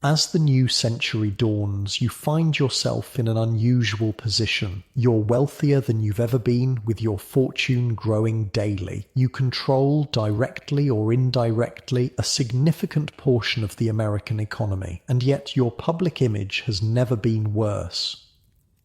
As the new century dawns, you find yourself in an unusual position. You're wealthier than you've ever been, with your fortune growing daily. You control, directly or indirectly, a significant portion of the American economy, and yet your public image has never been worse.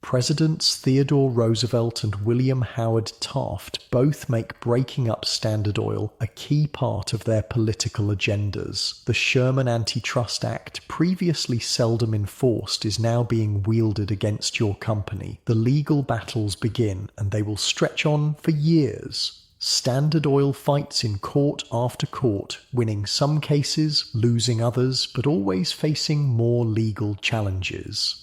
Presidents Theodore Roosevelt and William Howard Taft both make breaking up Standard Oil a key part of their political agendas. The Sherman Antitrust Act, previously seldom enforced, is now being wielded against your company. The legal battles begin, and they will stretch on for years. Standard Oil fights in court after court, winning some cases, losing others, but always facing more legal challenges.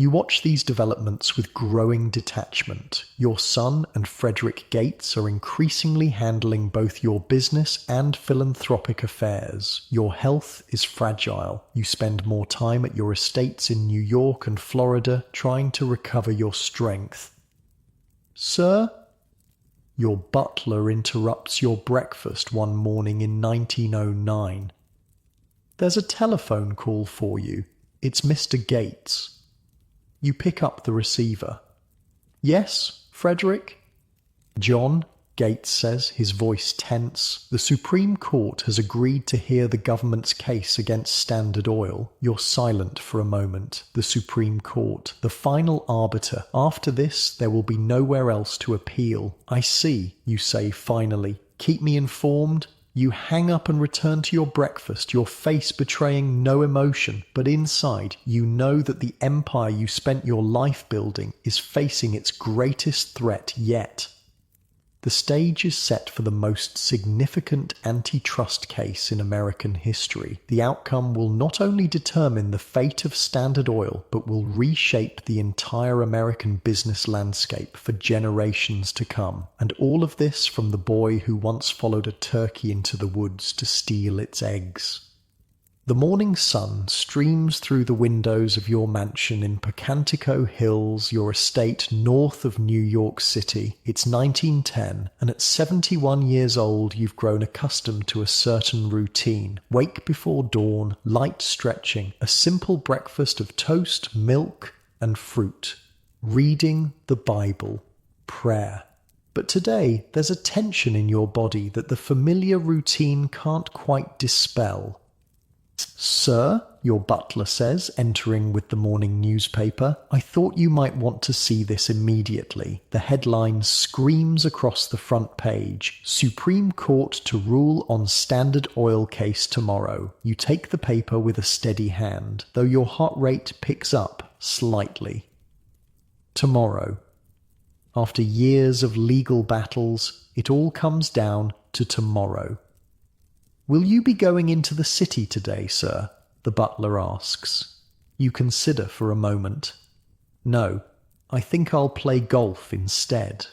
You watch these developments with growing detachment. Your son and Frederick Gates are increasingly handling both your business and philanthropic affairs. Your health is fragile. You spend more time at your estates in New York and Florida trying to recover your strength. Sir? Your butler interrupts your breakfast one morning in 1909. There's a telephone call for you. It's Mr. Gates. You pick up the receiver. Yes, Frederick? John, Gates says, his voice tense. The Supreme Court has agreed to hear the government's case against Standard Oil. You're silent for a moment. The Supreme Court, the final arbiter. After this, there will be nowhere else to appeal. I see, you say finally. Keep me informed. You hang up and return to your breakfast, your face betraying no emotion, but inside you know that the empire you spent your life building is facing its greatest threat yet. The stage is set for the most significant antitrust case in American history. The outcome will not only determine the fate of Standard Oil, but will reshape the entire American business landscape for generations to come. And all of this from the boy who once followed a turkey into the woods to steal its eggs. The morning sun streams through the windows of your mansion in Pocantico Hills, your estate north of New York City. It's 1910, and at 71 years old you've grown accustomed to a certain routine. Wake before dawn, light stretching, a simple breakfast of toast, milk, and fruit. Reading the Bible. Prayer. But today there's a tension in your body that the familiar routine can't quite dispel. Sir, your butler says, entering with the morning newspaper, I thought you might want to see this immediately. The headline screams across the front page, Supreme Court to rule on Standard Oil case tomorrow. You take the paper with a steady hand, though your heart rate picks up slightly. Tomorrow. After years of legal battles, it all comes down to tomorrow. Will you be going into the city today, sir? The butler asks. You consider for a moment. No, I think I'll play golf instead.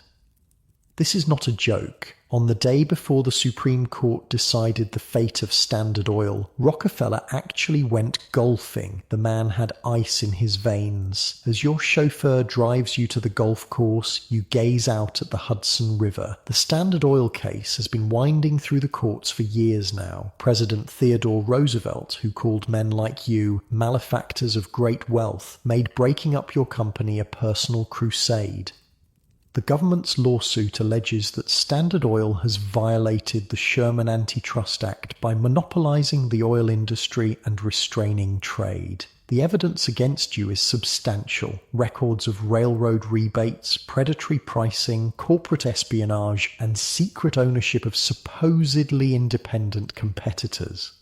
This is not a joke. On the day before the Supreme Court decided the fate of Standard Oil, Rockefeller actually went golfing. The man had ice in his veins. As your chauffeur drives you to the golf course, you gaze out at the Hudson River. The Standard Oil case has been winding through the courts for years now. President Theodore Roosevelt, who called men like you malefactors of great wealth, made breaking up your company a personal crusade. The government's lawsuit alleges that Standard Oil has violated the Sherman Antitrust Act by monopolizing the oil industry and restraining trade. The evidence against you is substantial. Records of railroad rebates, predatory pricing, corporate espionage, and secret ownership of supposedly independent competitors.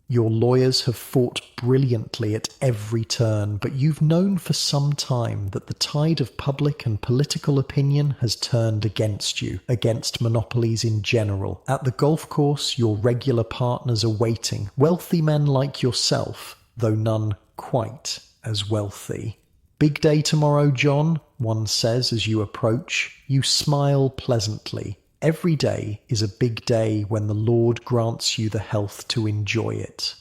Your lawyers have fought brilliantly at every turn, but you've known for some time that the tide of public and political opinion has turned against you, against monopolies in general. At the golf course, your regular partners are waiting, wealthy men like yourself, though none quite as wealthy. "Big day tomorrow, John," one says as you approach. You smile pleasantly. Every day is a big day when the Lord grants you the health to enjoy it.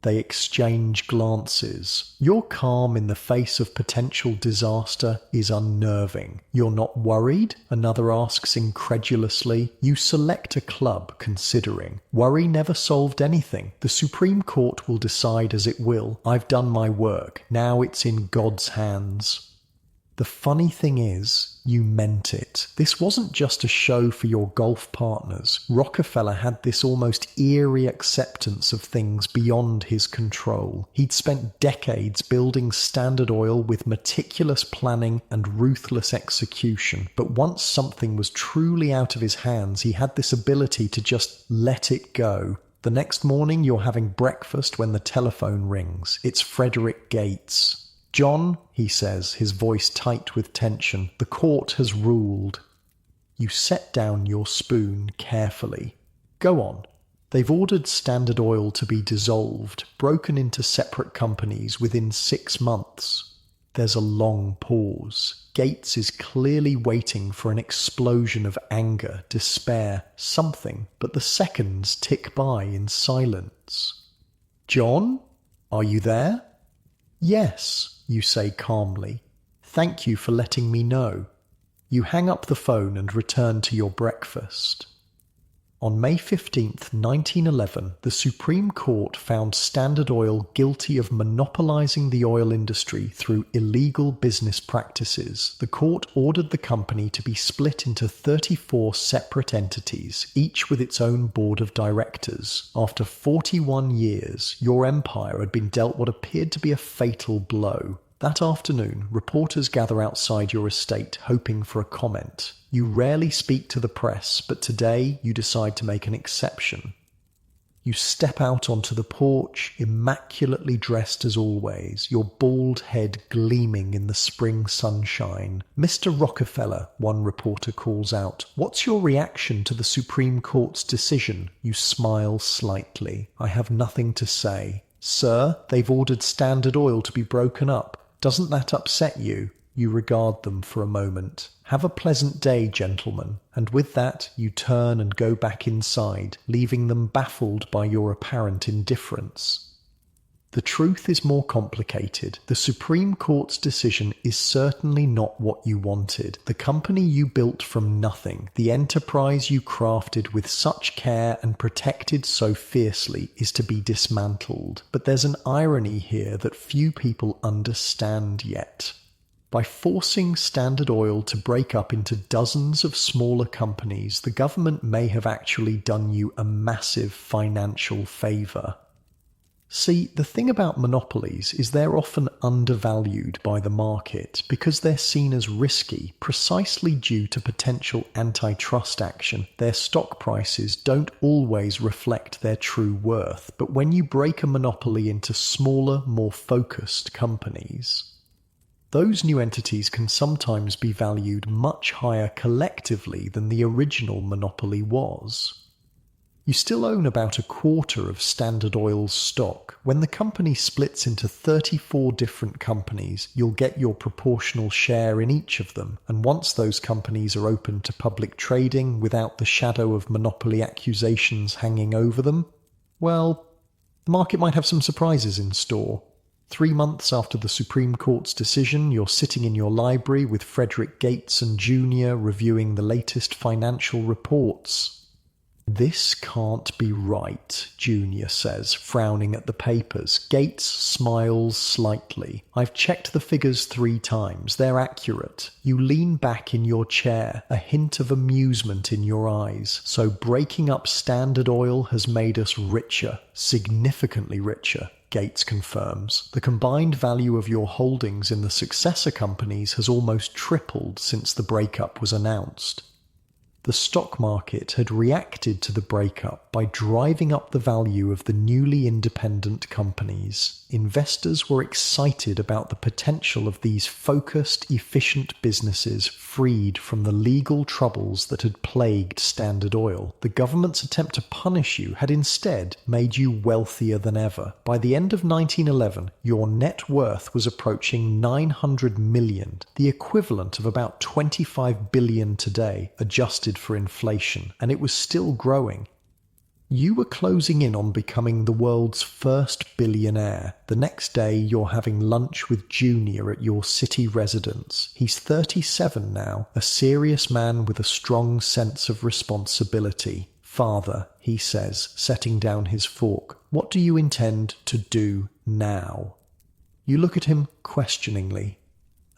They exchange glances. Your calm in the face of potential disaster is unnerving. "You're not worried?" another asks incredulously. You select a club, considering. "Worry never solved anything. The Supreme Court will decide as it will. I've done my work. Now it's in God's hands." The funny thing is, you meant it. This wasn't just a show for your golf partners. Rockefeller had this almost eerie acceptance of things beyond his control. He'd spent decades building Standard Oil with meticulous planning and ruthless execution, but once something was truly out of his hands, he had this ability to just let it go. The next morning, you're having breakfast when the telephone rings. It's Frederick Gates. "John," he says, his voice tight with tension, "the court has ruled." You set down your spoon carefully. "Go on." "They've ordered Standard Oil to be dissolved, broken into separate companies within 6 months. There's a long pause. Gates is clearly waiting for an explosion of anger, despair, something, but the seconds tick by in silence. "John, are you there?" "Yes," you say calmly. "Thank you for letting me know." You hang up the phone and return to your breakfast. On May 15th, 1911, the Supreme Court found Standard Oil guilty of monopolizing the oil industry through illegal business practices. The court ordered the company to be split into 34 separate entities, each with its own board of directors. After 41 years, your empire had been dealt what appeared to be a fatal blow. That afternoon, reporters gather outside your estate hoping for a comment. You rarely speak to the press, but today you decide to make an exception. You step out onto the porch, immaculately dressed as always, your bald head gleaming in the spring sunshine. "Mr. Rockefeller," one reporter calls out, "what's your reaction to the Supreme Court's decision?" You smile slightly. "I have nothing to say." "Sir, they've ordered Standard Oil to be broken up. Doesn't that upset you?" You regard them for a moment. "Have a pleasant day, gentlemen." And with that, you turn and go back inside, leaving them baffled by your apparent indifference. The truth is more complicated. The Supreme Court's decision is certainly not what you wanted. The company you built from nothing, the enterprise you crafted with such care and protected so fiercely, is to be dismantled. But there's an irony here that few people understand yet. By forcing Standard Oil to break up into dozens of smaller companies, the government may have actually done you a massive financial favor. See, the thing about monopolies is they're often undervalued by the market because they're seen as risky, precisely due to potential antitrust action. Their stock prices don't always reflect their true worth, but when you break a monopoly into smaller, more focused companies, those new entities can sometimes be valued much higher collectively than the original monopoly was. You still own about a quarter of Standard Oil's stock. When the company splits into 34 different companies, you'll get your proportional share in each of them, and once those companies are open to public trading without the shadow of monopoly accusations hanging over them, well, the market might have some surprises in store. 3 months after the Supreme Court's decision, you're sitting in your library with Frederick Gates and Jr. reviewing the latest financial reports. "This can't be right," Junior says, frowning at the papers. Gates smiles slightly. "I've checked the figures 3 times. They're accurate." You lean back in your chair, a hint of amusement in your eyes. "So breaking up Standard Oil has made us richer, significantly richer," Gates confirms. "The combined value of your holdings in the successor companies has almost tripled since the breakup was announced." The stock market had reacted to the breakup by driving up the value of the newly independent companies. Investors were excited about the potential of these focused, efficient businesses freed from the legal troubles that had plagued Standard Oil. The government's attempt to punish you had instead made you wealthier than ever. By the end of 1911, your net worth was approaching $900 million, the equivalent of about $25 billion today, adjusted for inflation, and it was still growing. You were closing in on becoming the world's first billionaire. The next day, you're having lunch with Junior at your city residence. He's 37 now, a serious man with a strong sense of responsibility. "Father," he says, setting down his fork, "what do you intend to do now?" You look at him questioningly.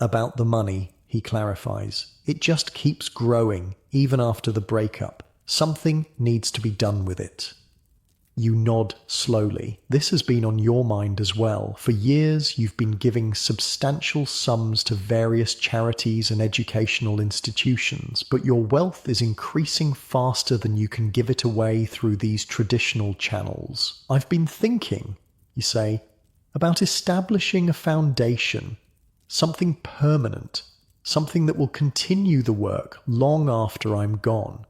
"About the money," he clarifies. "It just keeps growing, even after the breakup. Something needs to be done with it." You nod slowly. This has been on your mind as well. For years, you've been giving substantial sums to various charities and educational institutions, but your wealth is increasing faster than you can give it away through these traditional channels. "I've been thinking," you say, "about establishing a foundation, something permanent, something that will continue the work long after I'm gone."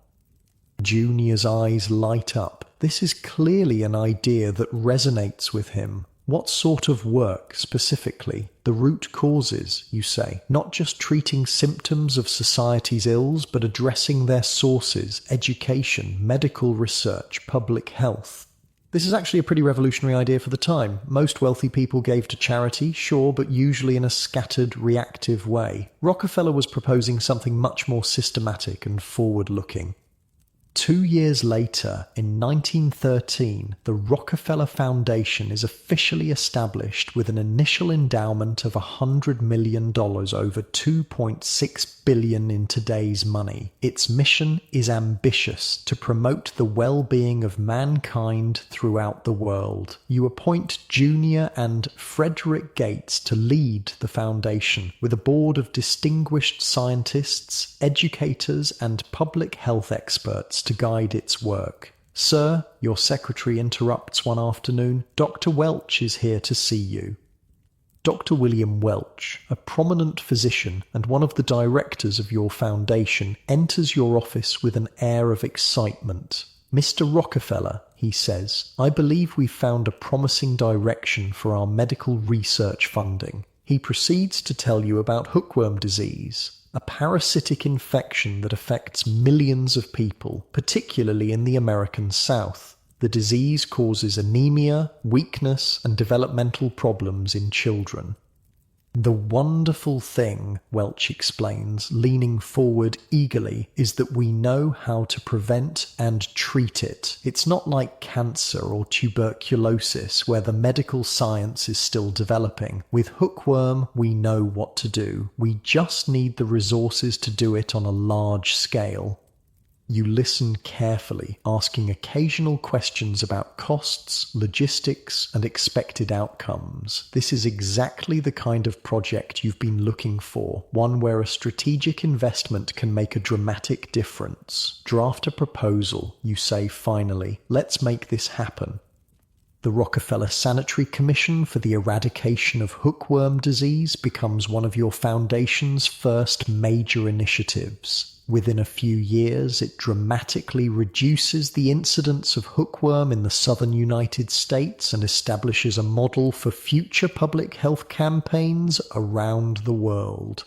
Junior's eyes light up. This is clearly an idea that resonates with him. "What sort of work, specifically?" "The root causes," you say. "Not just treating symptoms of society's ills, but addressing their sources, education, medical research, public health." This is actually a pretty revolutionary idea for the time. Most wealthy people gave to charity, sure, but usually in a scattered, reactive way. Rockefeller was proposing something much more systematic and forward-looking. 2 years later, in 1913, the Rockefeller Foundation is officially established with an initial endowment of $100 million over $2.6 billion in today's money. Its mission is ambitious: to promote the well-being of mankind throughout the world. You appoint Junior and Frederick Gates to lead the foundation, with a board of distinguished scientists, educators, and public health experts to guide its work. "Sir," your secretary interrupts one afternoon, "Dr. Welch is here to see you." Dr. William Welch, a prominent physician and one of the directors of your foundation, enters your office with an air of excitement. "Mr. Rockefeller," he says, "I believe we've found a promising direction for our medical research funding." He proceeds to tell you about hookworm disease, a parasitic infection that affects millions of people, particularly in the American South. The disease causes anemia, weakness, and developmental problems in children. "The wonderful thing," Welch explains, leaning forward eagerly, "is that we know how to prevent and treat it. It's not like cancer or tuberculosis, where the medical science is still developing. With hookworm, we know what to do. We just need the resources to do it on a large scale." You listen carefully, asking occasional questions about costs, logistics, and expected outcomes. This is exactly the kind of project you've been looking for, one where a strategic investment can make a dramatic difference. "Draft a proposal," you say finally. "Let's make this happen." The Rockefeller Sanitary Commission for the Eradication of Hookworm Disease becomes one of your foundation's first major initiatives. Within a few years, it dramatically reduces the incidence of hookworm in the southern United States and establishes a model for future public health campaigns around the world.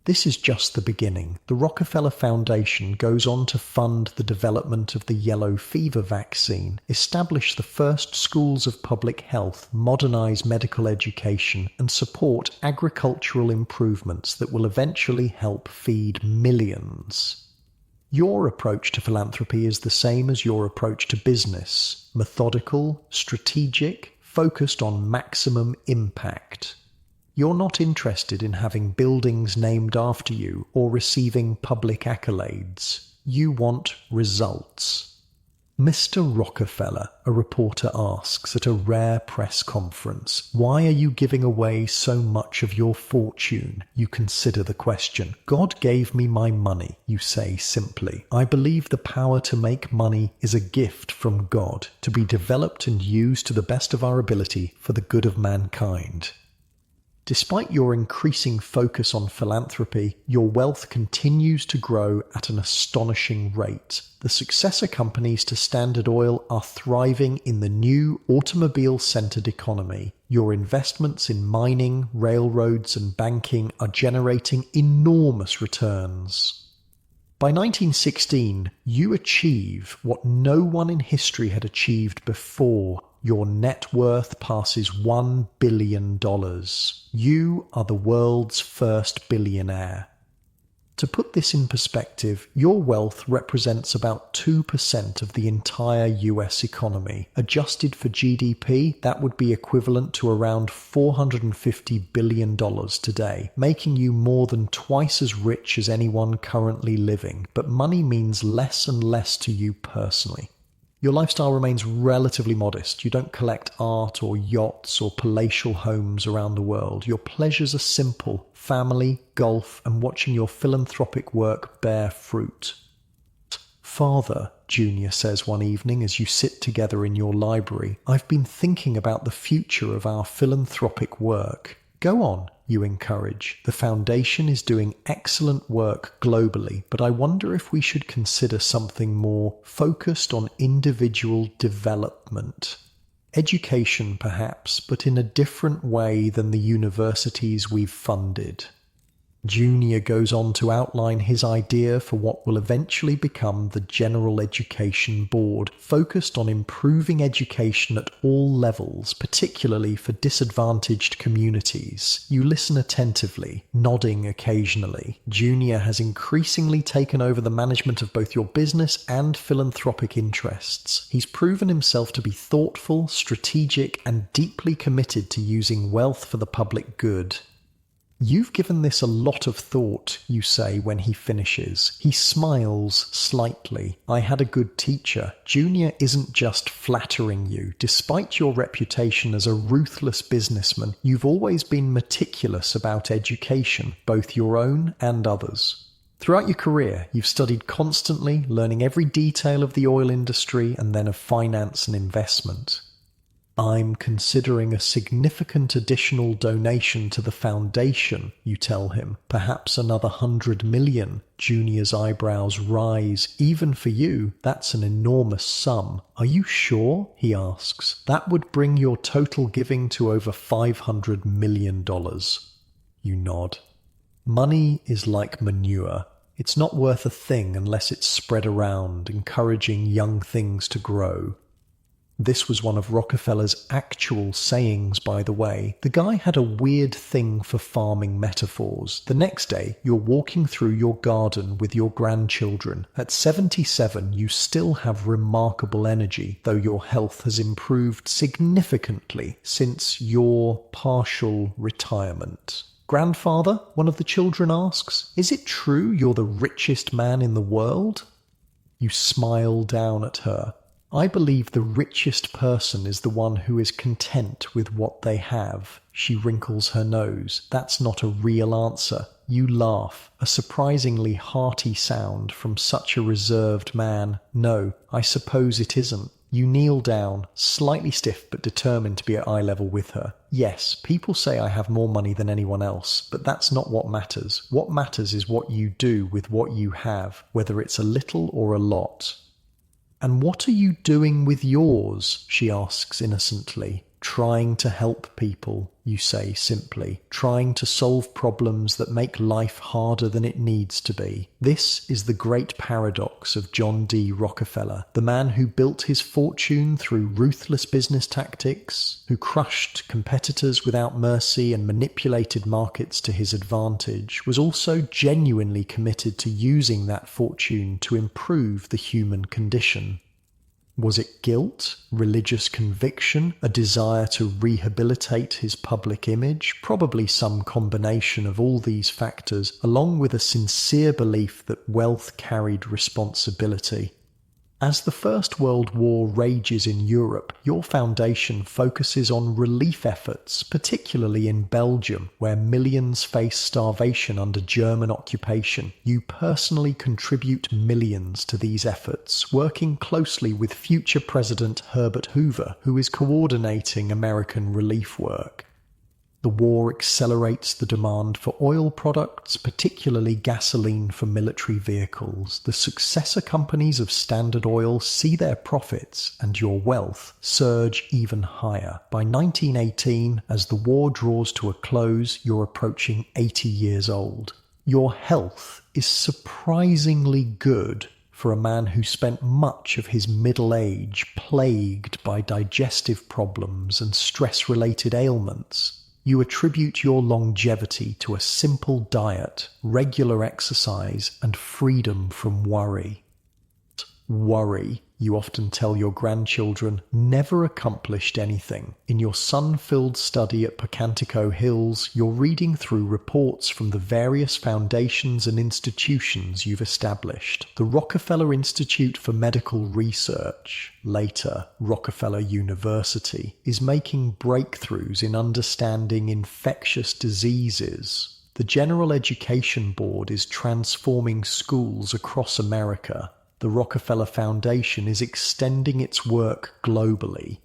This is just the beginning. The Rockefeller Foundation goes on to fund the development of the yellow fever vaccine, establish the first schools of public health, modernize medical education, and support agricultural improvements that will eventually help feed millions. Your approach to philanthropy is the same as your approach to business: methodical, strategic, focused on maximum impact. You're not interested in having buildings named after you or receiving public accolades. You want results. Mr. Rockefeller, a reporter asks at a rare press conference, why are you giving away so much of your fortune? You consider the question. God gave me my money, you say simply. I believe the power to make money is a gift from God, to be developed and used to the best of our ability for the good of mankind. Despite your increasing focus on philanthropy, your wealth continues to grow at an astonishing rate. The successor companies to Standard Oil are thriving in the new automobile-centered economy. Your investments in mining, railroads, and banking are generating enormous returns. By 1916, you achieve what no one in history had achieved before. Your net worth passes $1 billion. You are the world's first billionaire. To put this in perspective, your wealth represents about 2% of the entire US economy. Adjusted for GDP, that would be equivalent to around $450 billion today, making you more than twice as rich as anyone currently living. But money means less and less to you personally. Your lifestyle remains relatively modest. You don't collect art or yachts or palatial homes around the world. Your pleasures are simple: family, golf, and watching your philanthropic work bear fruit. Father, Junior says one evening as you sit together in your library, I've been thinking about the future of our philanthropic work. Go on, you encourage. The foundation is doing excellent work globally, but I wonder if we should consider something more focused on individual development. Education, perhaps, but in a different way than the universities we've funded. Junior goes on to outline his idea for what will eventually become the General Education Board, focused on improving education at all levels, particularly for disadvantaged communities. You listen attentively, nodding occasionally. Junior has increasingly taken over the management of both your business and philanthropic interests. He's proven himself to be thoughtful, strategic, and deeply committed to using wealth for the public good. You've given this a lot of thought, you say when he finishes. He smiles slightly. I had a good teacher. Junior isn't just flattering you. Despite your reputation as a ruthless businessman, you've always been meticulous about education, both your own and others. Throughout your career, you've studied constantly, learning every detail of the oil industry and then of finance and investment. I'm considering a significant additional donation to the foundation, you tell him. Perhaps another 100 million. Junior's eyebrows rise. Even for you, that's an enormous sum. Are you sure? He asks. That would bring your total giving to over $500 million. You nod. Money is like manure. It's not worth a thing unless it's spread around, encouraging young things to grow. This was one of Rockefeller's actual sayings, by the way. The guy had a weird thing for farming metaphors. The next day, you're walking through your garden with your grandchildren. At 77, you still have remarkable energy, though your health has improved significantly since your partial retirement. Grandfather, one of the children asks, is it true you're the richest man in the world? You smile down at her. I believe the richest person is the one who is content with what they have. She wrinkles her nose. That's not a real answer. You laugh, a surprisingly hearty sound from such a reserved man. No, I suppose it isn't. You kneel down, slightly stiff but determined to be at eye level with her. Yes, people say I have more money than anyone else, but that's not what matters. What matters is what you do with what you have, whether it's a little or a lot. And what are you doing with yours? She asks innocently. Trying to help people, you say simply. Trying to solve problems that make life harder than it needs to be. This is the great paradox of John D. Rockefeller, the man who built his fortune through ruthless business tactics, who crushed competitors without mercy and manipulated markets to his advantage, was also genuinely committed to using that fortune to improve the human condition. Was it guilt, religious conviction, a desire to rehabilitate his public image? Probably some combination of all these factors, along with a sincere belief that wealth carried responsibility. As the First World War rages in Europe, your foundation focuses on relief efforts, particularly in Belgium, where millions face starvation under German occupation. You personally contribute millions to these efforts, working closely with future President Herbert Hoover, who is coordinating American relief work. The war accelerates the demand for oil products, particularly gasoline for military vehicles. The successor companies of Standard Oil see their profits and your wealth surge even higher. By 1918, as the war draws to a close, you're approaching 80 years old. Your health is surprisingly good for a man who spent much of his middle age plagued by digestive problems and stress-related ailments. You attribute your longevity to a simple diet, regular exercise, and freedom from worry. Worry, you often tell your grandchildren, never accomplished anything. In your sun-filled study at Pocantico Hills, you're reading through reports from the various foundations and institutions you've established. The Rockefeller Institute for Medical Research, later Rockefeller University, is making breakthroughs in understanding infectious diseases. The General Education Board is transforming schools across America. The Rockefeller Foundation is extending its work globally.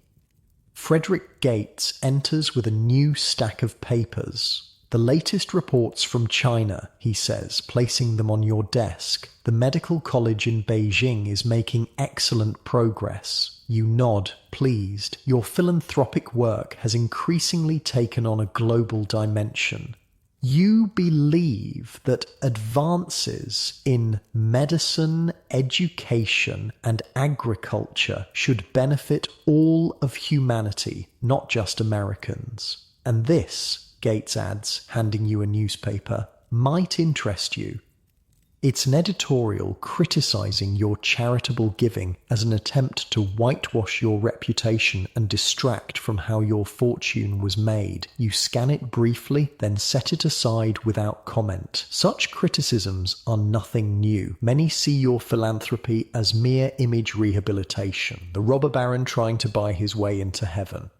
Frederick Gates enters with a new stack of papers. The latest reports from China, he says, placing them on your desk. The medical college in Beijing is making excellent progress. You nod, pleased. Your philanthropic work has increasingly taken on a global dimension. You believe that advances in medicine, education, and agriculture should benefit all of humanity, not just Americans. And this, Gates adds, handing you a newspaper, might interest you. It's an editorial criticizing your charitable giving as an attempt to whitewash your reputation and distract from how your fortune was made. You scan it briefly, then set it aside without comment. Such criticisms are nothing new. Many see your philanthropy as mere image rehabilitation, the robber baron trying to buy his way into heaven.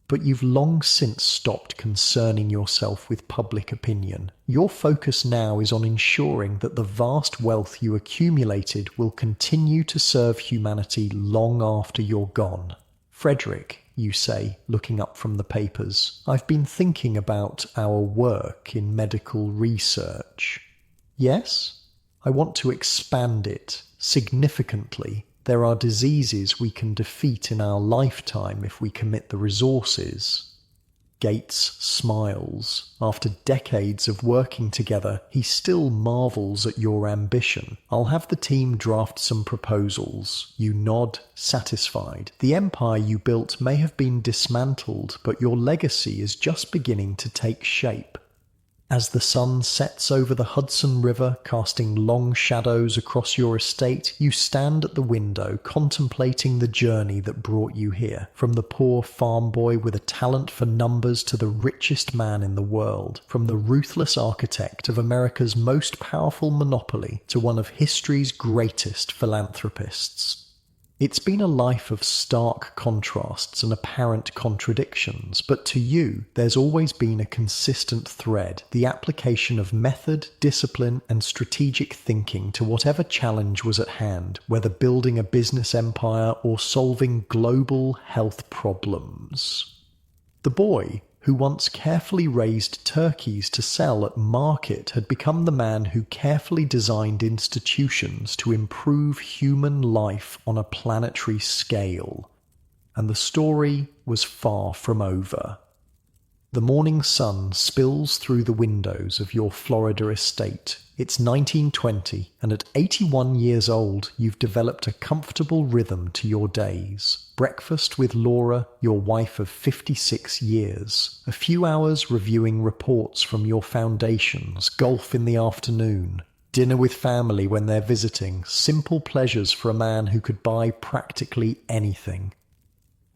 But you've long since stopped concerning yourself with public opinion. Your focus now is on ensuring that the vast wealth you accumulated will continue to serve humanity long after you're gone. Frederick, you say, looking up from the papers, I've been thinking about our work in medical research. Yes? I want to expand it significantly. There are diseases we can defeat in our lifetime if we commit the resources. Gates smiles. After decades of working together, he still marvels at your ambition. I'll have the team draft some proposals. You nod, satisfied. The empire you built may have been dismantled, but your legacy is just beginning to take shape. As the sun sets over the Hudson River, casting long shadows across your estate, you stand at the window contemplating the journey that brought you here. From the poor farm boy with a talent for numbers to the richest man in the world. From the ruthless architect of America's most powerful monopoly to one of history's greatest philanthropists. It's been a life of stark contrasts and apparent contradictions, but to you, there's always been a consistent thread, the application of method, discipline, and strategic thinking to whatever challenge was at hand, whether building a business empire or solving global health problems. The boy, who once carefully raised turkeys to sell at market, had become the man who carefully designed institutions to improve human life on a planetary scale. And the story was far from over. The morning sun spills through the windows of your Florida estate. It's 1920, and at 81 years old, you've developed a comfortable rhythm to your days. Breakfast with Laura, your wife of 56 years. A few hours reviewing reports from your foundations. Golf in the afternoon. Dinner with family when they're visiting. Simple pleasures for a man who could buy practically anything.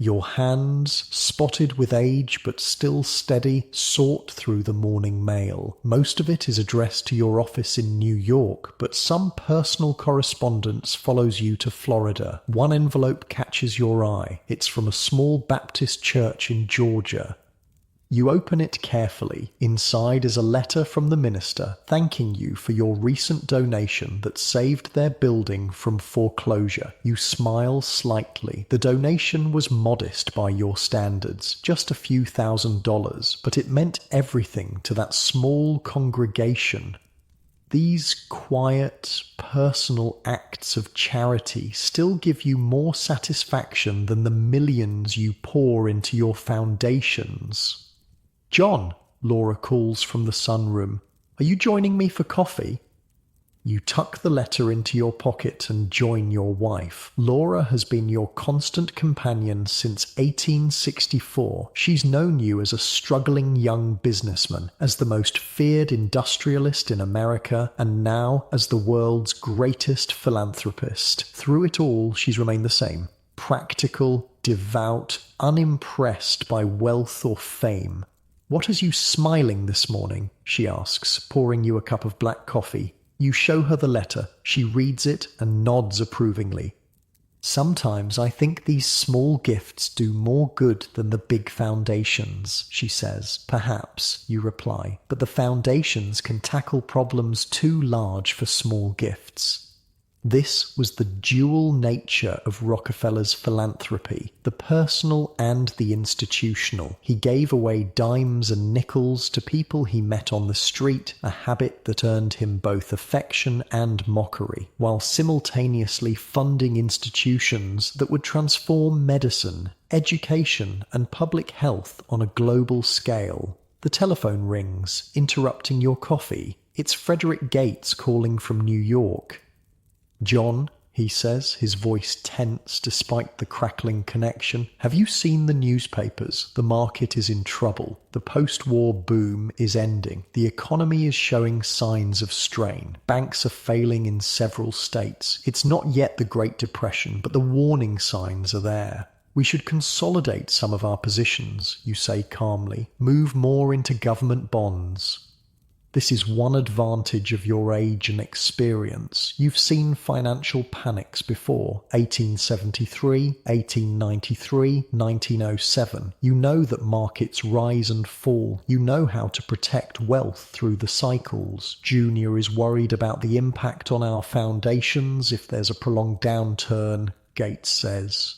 Your hands, spotted with age but still steady, sort through the morning mail. Most of it is addressed to your office in New York, but some personal correspondence follows you to Florida. One envelope catches your eye. It's from a small Baptist church in Georgia. You open it carefully. Inside is a letter from the minister thanking you for your recent donation that saved their building from foreclosure. You smile slightly. The donation was modest by your standards, just a few $1,000s, but it meant everything to that small congregation. These quiet, personal acts of charity still give you more satisfaction than the millions you pour into your foundations. "John," Laura calls from the sunroom, "are you joining me for coffee?" You tuck the letter into your pocket and join your wife. Laura has been your constant companion since 1864. She's known you as a struggling young businessman, as the most feared industrialist in America, and now as the world's greatest philanthropist. Through it all, she's remained the same. Practical, devout, unimpressed by wealth or fame. "What has you smiling this morning?" she asks, pouring you a cup of black coffee. You show her the letter. She reads it and nods approvingly. "Sometimes I think these small gifts do more good than the big foundations," she says. "Perhaps," you reply, "but the foundations can tackle problems too large for small gifts." This was the dual nature of Rockefeller's philanthropy, the personal and the institutional. He gave away dimes and nickels to people he met on the street, a habit that earned him both affection and mockery, while simultaneously funding institutions that would transform medicine, education, and public health on a global scale. The telephone rings, interrupting your coffee. It's Frederick Gates calling from New York. "John," he says, his voice tense despite the crackling connection, "have you seen the newspapers? The market is in trouble. The post-war boom is ending. The economy is showing signs of strain. Banks are failing in several states. It's not yet the Great Depression, but the warning signs are there. We should consolidate some of our positions," you say calmly, "move more into government bonds." This is one advantage of your age and experience. You've seen financial panics before. 1873, 1893, 1907. You know that markets rise and fall. You know how to protect wealth through the cycles. Junior is worried about the impact on our foundations if there's a prolonged downturn, Gates says.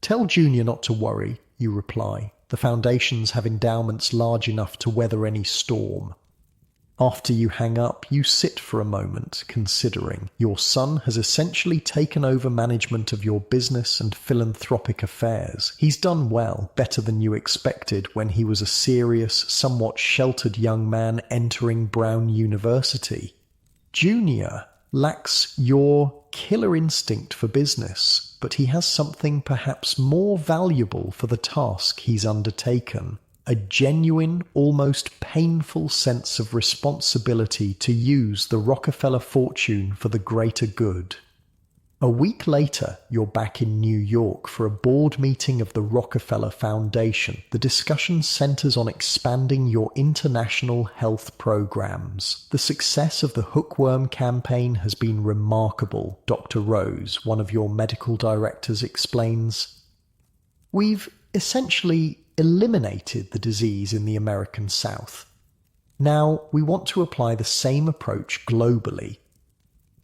"Tell Junior not to worry," you reply. "The foundations have endowments large enough to weather any storm." After you hang up, you sit for a moment, considering. Your son has essentially taken over management of your business and philanthropic affairs. He's done well, better than you expected when he was a serious, somewhat sheltered young man entering Brown University. Junior lacks your killer instinct for business, but he has something perhaps more valuable for the task he's undertaken. A genuine, almost painful sense of responsibility to use the Rockefeller fortune for the greater good. A week later, you're back in New York for a board meeting of the Rockefeller Foundation. The discussion centers on expanding your international health programs. The success of the hookworm campaign has been remarkable, Dr. Rose, one of your medical directors, explains. We've essentially eliminated the disease in the American South. Now, we want to apply the same approach globally.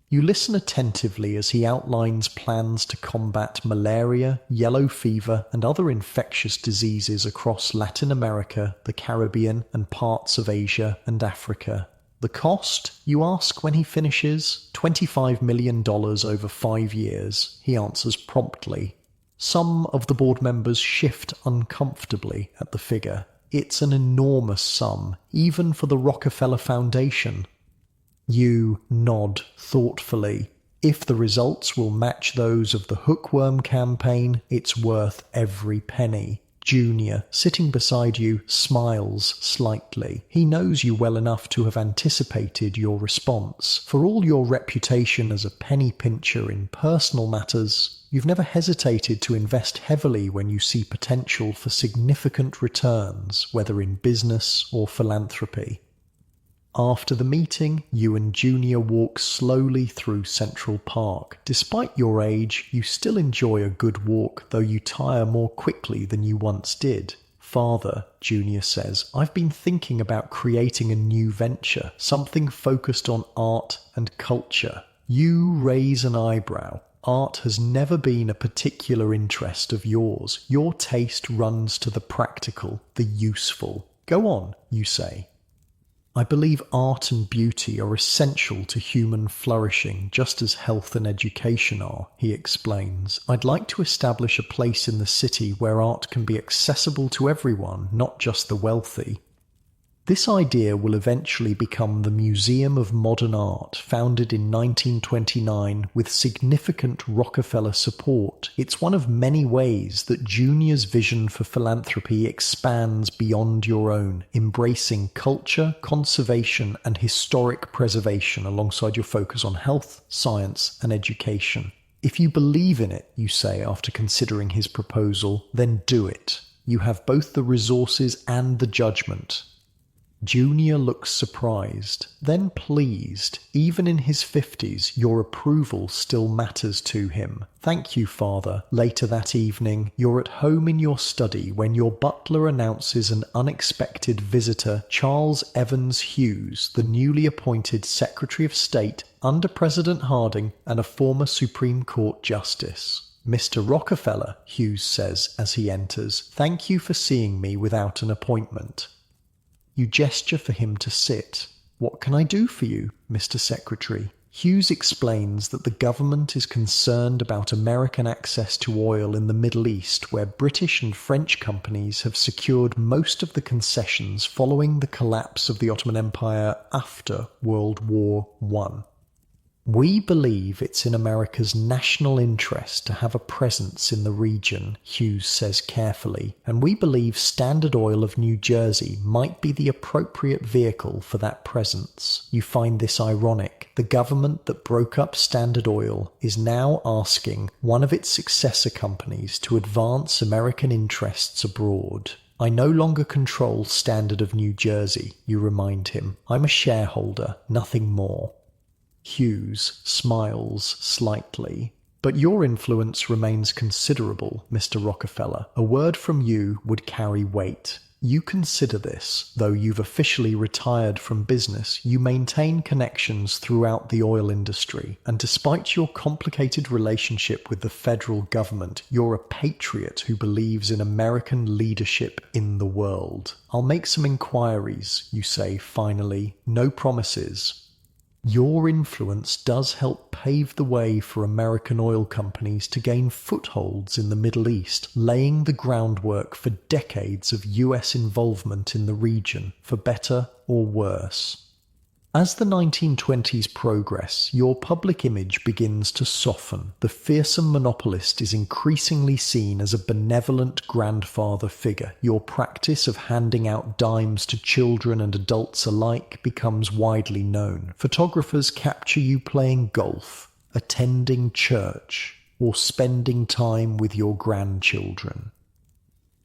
You listen attentively as he outlines plans to combat malaria, yellow fever, and other infectious diseases across Latin America, the Caribbean, and parts of Asia and Africa. The cost, you ask when he finishes? $25 million over 5 years, he answers promptly. Some of the board members shift uncomfortably at the figure. It's an enormous sum, even for the Rockefeller Foundation. You nod thoughtfully. If the results will match those of the hookworm campaign, it's worth every penny. Junior, sitting beside you, smiles slightly. He knows you well enough to have anticipated your response. For all your reputation as a penny pincher in personal matters, you've never hesitated to invest heavily when you see potential for significant returns, whether in business or philanthropy. After the meeting, you and Junior walk slowly through Central Park. Despite your age, you still enjoy a good walk, though you tire more quickly than you once did. Father, Junior says, I've been thinking about creating a new venture, something focused on art and culture. You raise an eyebrow. Art has never been a particular interest of yours. Your taste runs to the practical, the useful. Go on, you say. I believe art and beauty are essential to human flourishing, just as health and education are, he explains. I'd like to establish a place in the city where art can be accessible to everyone, not just the wealthy. This idea will eventually become the Museum of Modern Art, founded in 1929 with significant Rockefeller support. It's one of many ways that Junior's vision for philanthropy expands beyond your own, embracing culture, conservation, and historic preservation alongside your focus on health, science, and education. If you believe in it, you say after considering his proposal, then do it. You have both the resources and the judgment. Junior looks surprised, then pleased. Even in his 50s, your approval still matters to him. Thank you, Father. Later that evening, you're at home in your study when your butler announces an unexpected visitor, Charles Evans Hughes, the newly appointed Secretary of State under President Harding and a former Supreme Court Justice. Mr. Rockefeller, Hughes says as he enters, thank you for seeing me without an appointment. You gesture for him to sit. What can I do for you, Mr. Secretary? Hughes explains that the government is concerned about American access to oil in the Middle East, where British and French companies have secured most of the concessions following the collapse of the Ottoman Empire after World War I. We believe it's in America's national interest to have a presence in the region, Hughes says carefully, and we believe Standard Oil of New Jersey might be the appropriate vehicle for that presence. You find this ironic. The government that broke up Standard Oil is now asking one of its successor companies to advance American interests abroad. I no longer control Standard of New Jersey, you remind him. I'm a shareholder, nothing more. Hughes smiles slightly. But your influence remains considerable, Mr. Rockefeller. A word from you would carry weight. You consider this, though you've officially retired from business, you maintain connections throughout the oil industry, and despite your complicated relationship with the federal government, you're a patriot who believes in American leadership in the world. I'll make some inquiries, you say finally. No promises. Your influence does help pave the way for American oil companies to gain footholds in the Middle East, laying the groundwork for decades of US involvement in the region, for better or worse. As the 1920s progress, your public image begins to soften. The fearsome monopolist is increasingly seen as a benevolent grandfather figure. Your practice of handing out dimes to children and adults alike becomes widely known. Photographers capture you playing golf. attending church, or spending time with your grandchildren.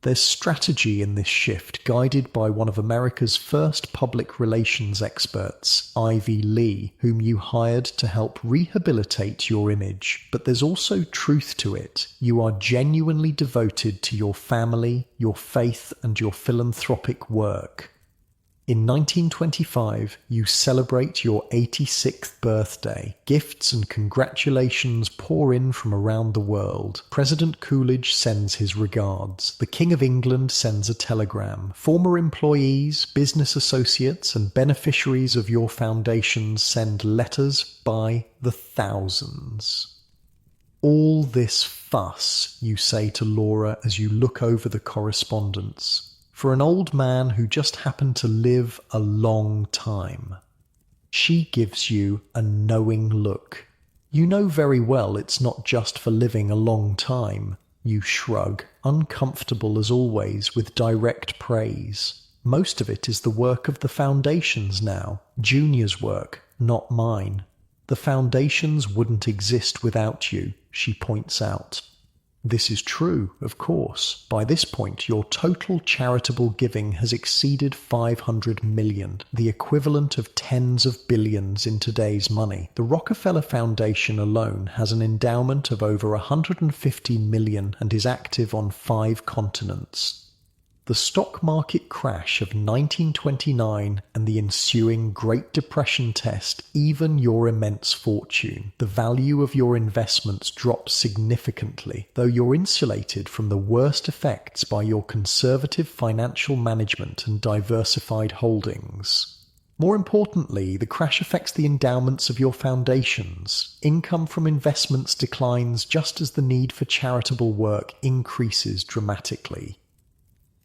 There's strategy in this shift guided by one of America's first public relations experts, Ivy Lee, whom you hired to help rehabilitate your image. But there's also truth to it. You are genuinely devoted to your family, your faith, and your philanthropic work. In 1925, you celebrate your 86th birthday. Gifts and congratulations pour in from around the world. President Coolidge sends his regards. The King of England sends a telegram. Former employees, business associates, and beneficiaries of your foundations send letters by the thousands. All this fuss, you say to Laura as you look over the correspondence. For an old man who just happened to live a long time. She gives you a knowing look. You know very well it's not just for living a long time. You shrug, uncomfortable as always with direct praise. Most of it is the work of the foundations now, Junior's work, not mine. The foundations wouldn't exist without you, she points out. This is true, of course. By this point, your total charitable giving has exceeded 500 million, the equivalent of tens of billions in today's money. The Rockefeller Foundation alone has an endowment of over 150 million and is active on 5 continents. The stock market crash of 1929 and the ensuing Great Depression test even your immense fortune. The value of your investments drops significantly, though you're insulated from the worst effects by your conservative financial management and diversified holdings. More importantly, the crash affects the endowments of your foundations. Income from investments declines just as the need for charitable work increases dramatically.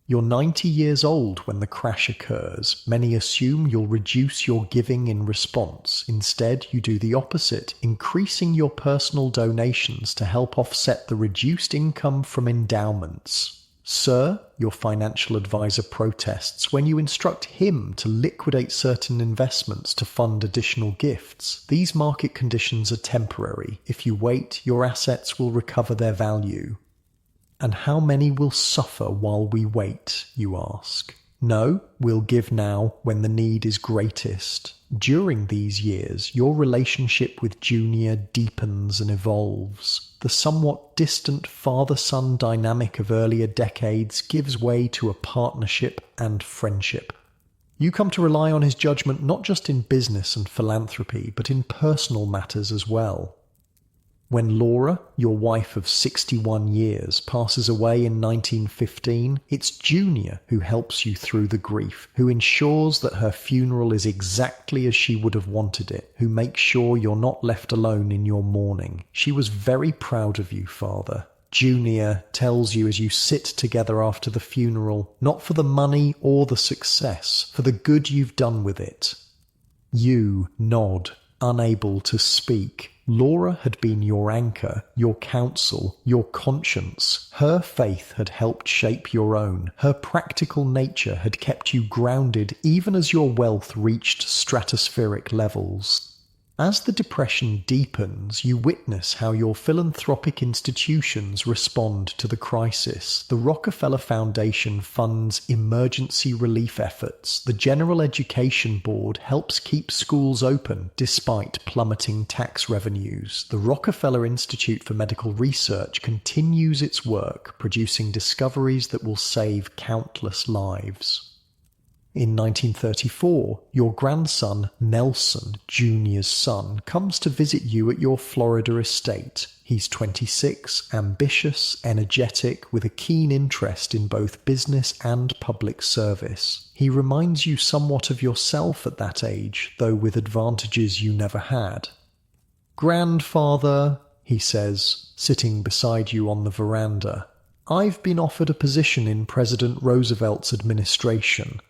You're 90 years old when the crash occurs. Many assume you'll reduce your giving in response. Instead, you do the opposite, increasing your personal donations to help offset the reduced income from endowments. Sir, your financial advisor protests when you instruct him to liquidate certain investments to fund additional gifts. These market conditions are temporary. If you wait, your assets will recover their value. And how many will suffer while we wait, you ask? No, we'll give now when the need is greatest. During these years, your relationship with Junior deepens and evolves. The somewhat distant father-son dynamic of earlier decades gives way to a partnership and friendship. You come to rely on his judgment not just in business and philanthropy, but in personal matters as well. When Laura, your wife of 61 years, passes away in 1915, it's Junior who helps you through the grief, who ensures that her funeral is exactly as she would have wanted it, who makes sure you're not left alone in your mourning. She was very proud of you, Father. Junior tells you as you sit together after the funeral, not for the money or the success, for the good you've done with it. You nod, unable to speak. Laura had been your anchor, your counsel, your conscience. Her faith had helped shape your own. Her practical nature had kept you grounded even as your wealth reached stratospheric levels. As the Depression deepens, you witness how your philanthropic institutions respond to the crisis. The Rockefeller Foundation funds emergency relief efforts. The General Education Board helps keep schools open despite plummeting tax revenues. The Rockefeller Institute for Medical Research continues its work, producing discoveries that will save countless lives. In 1934, your grandson, Nelson, Junior's son, comes to visit you at your Florida estate. He's 26, ambitious, energetic, with a keen interest in both business and public service. He reminds you somewhat of yourself at that age, though with advantages you never had. "Grandfather," he says, sitting beside you on the veranda, "I've been offered a position in President Roosevelt's administration."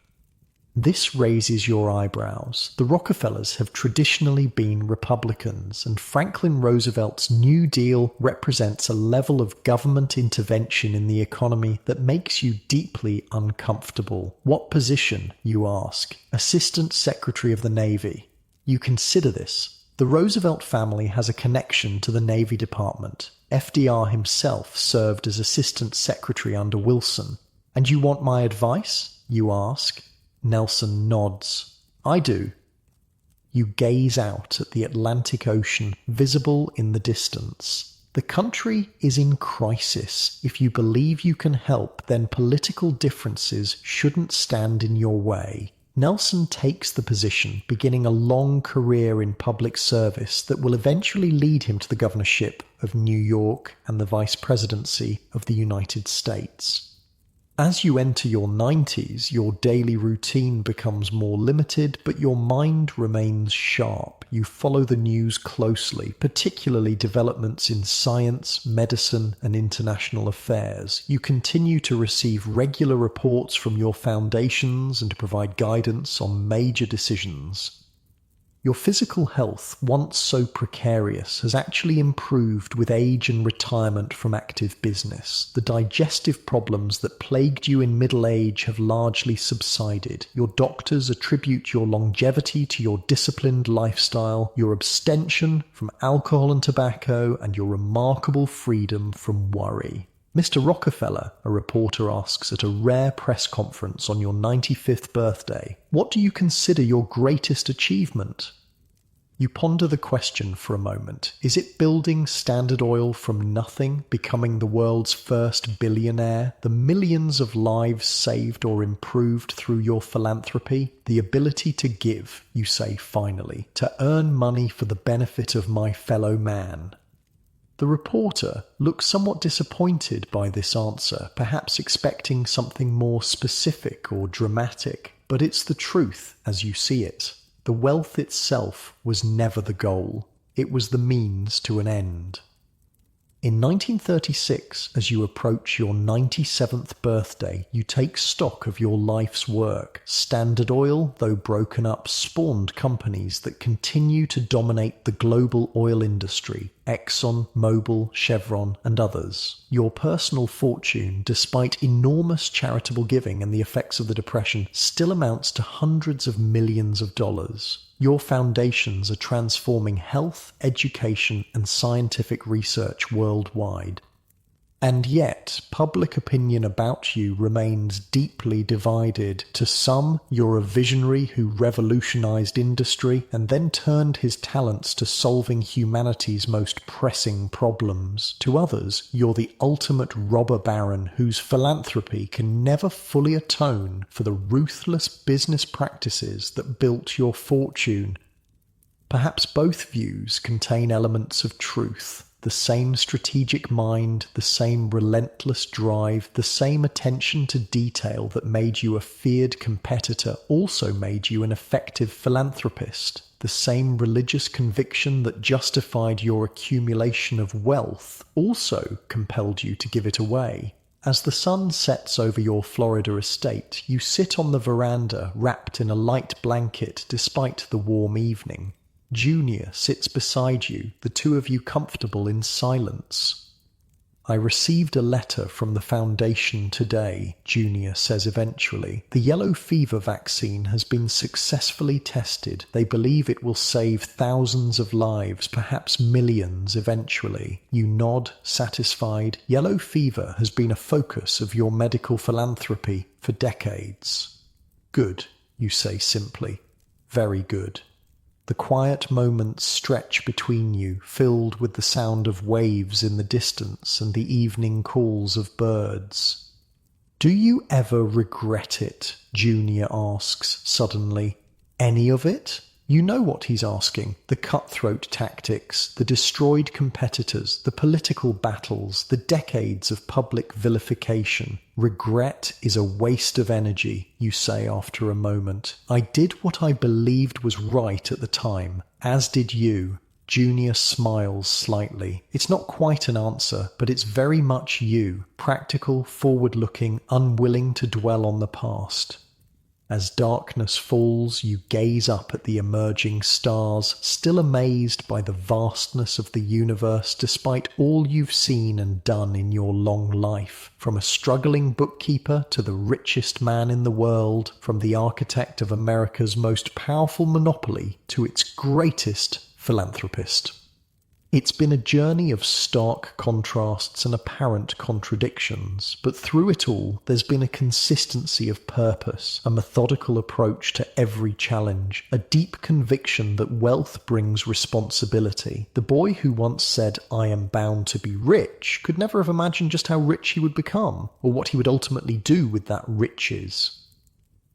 This raises your eyebrows. The Rockefellers have traditionally been Republicans, and Franklin Roosevelt's New Deal represents a level of government intervention in the economy that makes you deeply uncomfortable. What position, you ask? Assistant Secretary of the Navy. You consider this. The Roosevelt family has a connection to the Navy Department. FDR himself served as Assistant Secretary under Wilson. And you want my advice? You ask. Nelson nods. I do. You gaze out at the Atlantic Ocean, visible in the distance. The country is in crisis. If you believe you can help, then political differences shouldn't stand in your way. Nelson takes the position, beginning a long career in public service that will eventually lead him to the governorship of New York and the vice presidency of the United States. As you enter your 90s, your daily routine becomes more limited, but your mind remains sharp. You follow the news closely, particularly developments in science, medicine, and international affairs. You continue to receive regular reports from your foundations and to provide guidance on major decisions. Your physical health, once so precarious, has actually improved with age and retirement from active business. The digestive problems that plagued you in middle age have largely subsided. Your doctors attribute your longevity to your disciplined lifestyle, your abstention from alcohol and tobacco, and your remarkable freedom from worry. Mr. Rockefeller, a reporter asks at a rare press conference on your 95th birthday, what do you consider your greatest achievement? You ponder the question for a moment. Is it building Standard Oil from nothing, becoming the world's first billionaire, the millions of lives saved or improved through your philanthropy, the ability to give, you say finally, to earn money for the benefit of my fellow man? The reporter looks somewhat disappointed by this answer, perhaps expecting something more specific or dramatic, but it's the truth as you see it. The wealth itself was never the goal. It was the means to an end. In 1936, as you approach your 97th birthday, you take stock of your life's work. Standard Oil, though broken up, spawned companies that continue to dominate the global oil industry: Exxon, Mobil, Chevron, and others. Your personal fortune, despite enormous charitable giving and the effects of the Depression, still amounts to hundreds of millions of dollars. Your foundations are transforming health, education, and scientific research worldwide. And yet, public opinion about you remains deeply divided. To some, you're a visionary who revolutionized industry and then turned his talents to solving humanity's most pressing problems. To others, you're the ultimate robber baron whose philanthropy can never fully atone for the ruthless business practices that built your fortune. Perhaps both views contain elements of truth. The same strategic mind, the same relentless drive, the same attention to detail that made you a feared competitor also made you an effective philanthropist. The same religious conviction that justified your accumulation of wealth also compelled you to give it away. As the sun sets over your Florida estate, you sit on the veranda wrapped in a light blanket despite the warm evening. Junior sits beside you, the two of you comfortable in silence. I received a letter from the foundation today, Junior says eventually. The yellow fever vaccine has been successfully tested. They believe it will save thousands of lives, perhaps millions eventually. You nod, satisfied. Yellow fever has been a focus of your medical philanthropy for decades. Good, you say simply. Very good. The quiet moments stretch between you, filled with the sound of waves in the distance and the evening calls of birds. Do you ever regret it? Junior asks suddenly. Any of it? You know what he's asking. The cutthroat tactics, the destroyed competitors, the political battles, the decades of public vilification. Regret is a waste of energy, you say after a moment. I did what I believed was right at the time, as did you. Junior smiles slightly. It's not quite an answer, but it's very much you. Practical, forward-looking, unwilling to dwell on the past. As darkness falls, you gaze up at the emerging stars, still amazed by the vastness of the universe despite all you've seen and done in your long life. From a struggling bookkeeper to the richest man in the world, from the architect of America's most powerful monopoly to its greatest philanthropist. It's been a journey of stark contrasts and apparent contradictions, but through it all, there's been a consistency of purpose, a methodical approach to every challenge, a deep conviction that wealth brings responsibility. The boy who once said, "I am bound to be rich," could never have imagined just how rich he would become, or what he would ultimately do with that riches.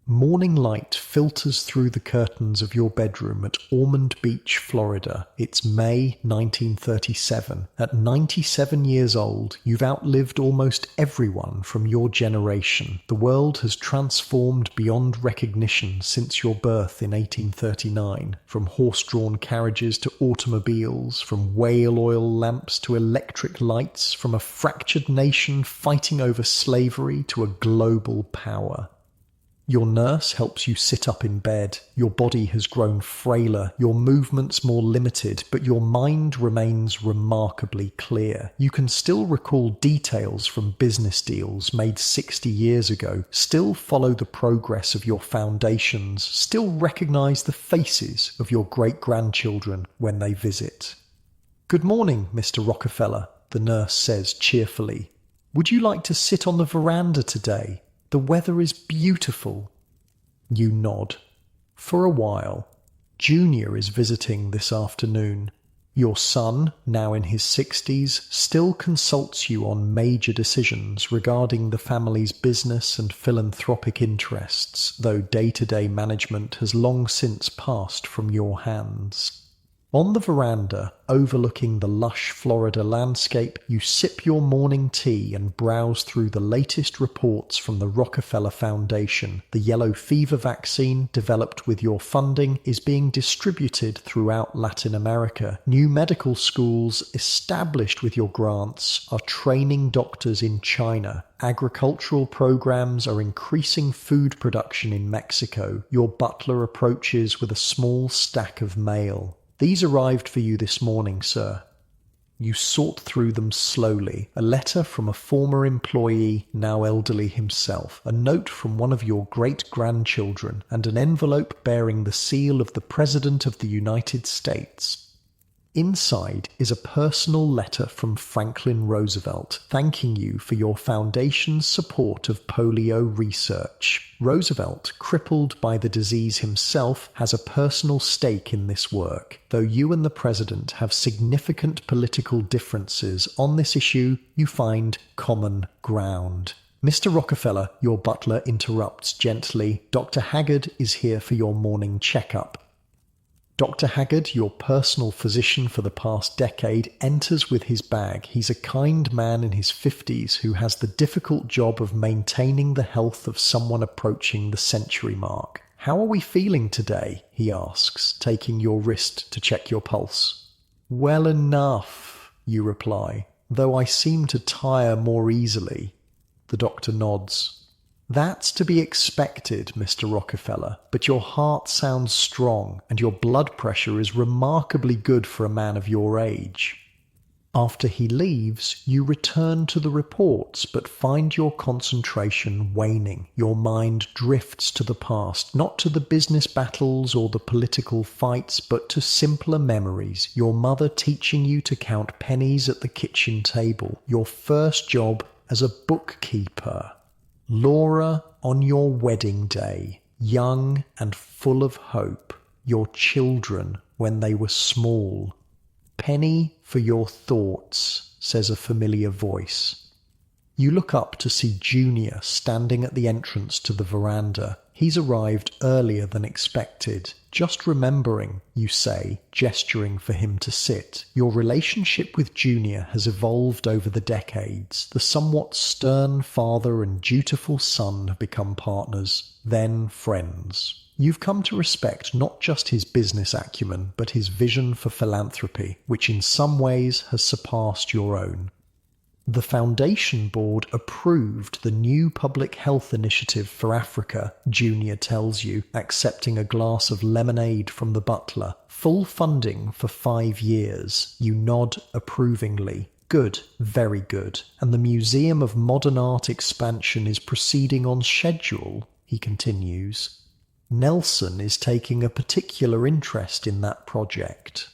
Morning light filters through the curtains of your bedroom at Ormond Beach, Florida. It's May 1937. At 97 years old, you've outlived almost everyone from your generation. The world has transformed beyond recognition since your birth in 1839. From horse-drawn carriages to automobiles, from whale oil lamps to electric lights, from a fractured nation fighting over slavery to a global power. Your nurse helps you sit up in bed. Your body has grown frailer, your movements more limited, but your mind remains remarkably clear. You can still recall details from business deals made 60 years ago, still follow the progress of your foundations, still recognize the faces of your great-grandchildren when they visit. "Good morning, Mr. Rockefeller," the nurse says cheerfully. "Would you like to sit on the veranda today? The weather is beautiful." You nod. For a while. Junior is visiting this afternoon. Your son, now in his 60s, still consults you on major decisions regarding the family's business and philanthropic interests, though day-to-day management has long since passed from your hands. On the veranda, overlooking the lush Florida landscape, you sip your morning tea and browse through the latest reports from the Rockefeller Foundation. The yellow fever vaccine, developed with your funding, is being distributed throughout Latin America. New medical schools, established with your grants, are training doctors in China. Agricultural programs are increasing food production in Mexico. Your butler approaches with a small stack of mail. "These arrived for you this morning, sir." You sort through them slowly. A letter from a former employee, now elderly himself, a note from one of your great-grandchildren, and an envelope bearing the seal of the President of the United States. Inside is a personal letter from Franklin Roosevelt, thanking you for your foundation's support of polio research. Roosevelt, crippled by the disease himself, has a personal stake in this work. Though you and the president have significant political differences on this issue, you find common ground. "Mr. Rockefeller," your butler interrupts gently, "Dr. Haggard is here for your morning checkup." Dr. Haggard, your personal physician for the past decade, enters with his bag. He's a kind man in his 50s who has the difficult job of maintaining the health of someone approaching the century mark. "How are we feeling today?" he asks, taking your wrist to check your pulse. "Well enough," you reply, "though I seem to tire more easily." The doctor nods. "That's to be expected, Mr. Rockefeller, but your heart sounds strong and your blood pressure is remarkably good for a man of your age." After he leaves, you return to the reports but find your concentration waning. Your mind drifts to the past, not to the business battles or the political fights, but to simpler memories. Your mother teaching you to count pennies at the kitchen table. Your first job as a bookkeeper. Laura on your wedding day, young and full of hope, your children when they were small. "Penny for your thoughts," says a familiar voice. You look up to see Junior standing at the entrance to the veranda. He's arrived earlier than expected. "Just remembering," you say, gesturing for him to sit. Your relationship with Junior has evolved over the decades. The somewhat stern father and dutiful son have become partners, then friends. You've come to respect not just his business acumen, but his vision for philanthropy, which in some ways has surpassed your own. The Foundation Board approved the new public health initiative for Africa, Junior tells you, accepting a glass of lemonade from the butler. Full funding for 5 years. You nod approvingly. "Good, very good. And the Museum of Modern Art expansion is proceeding on schedule," he continues. "Nelson is taking a particular interest in that project."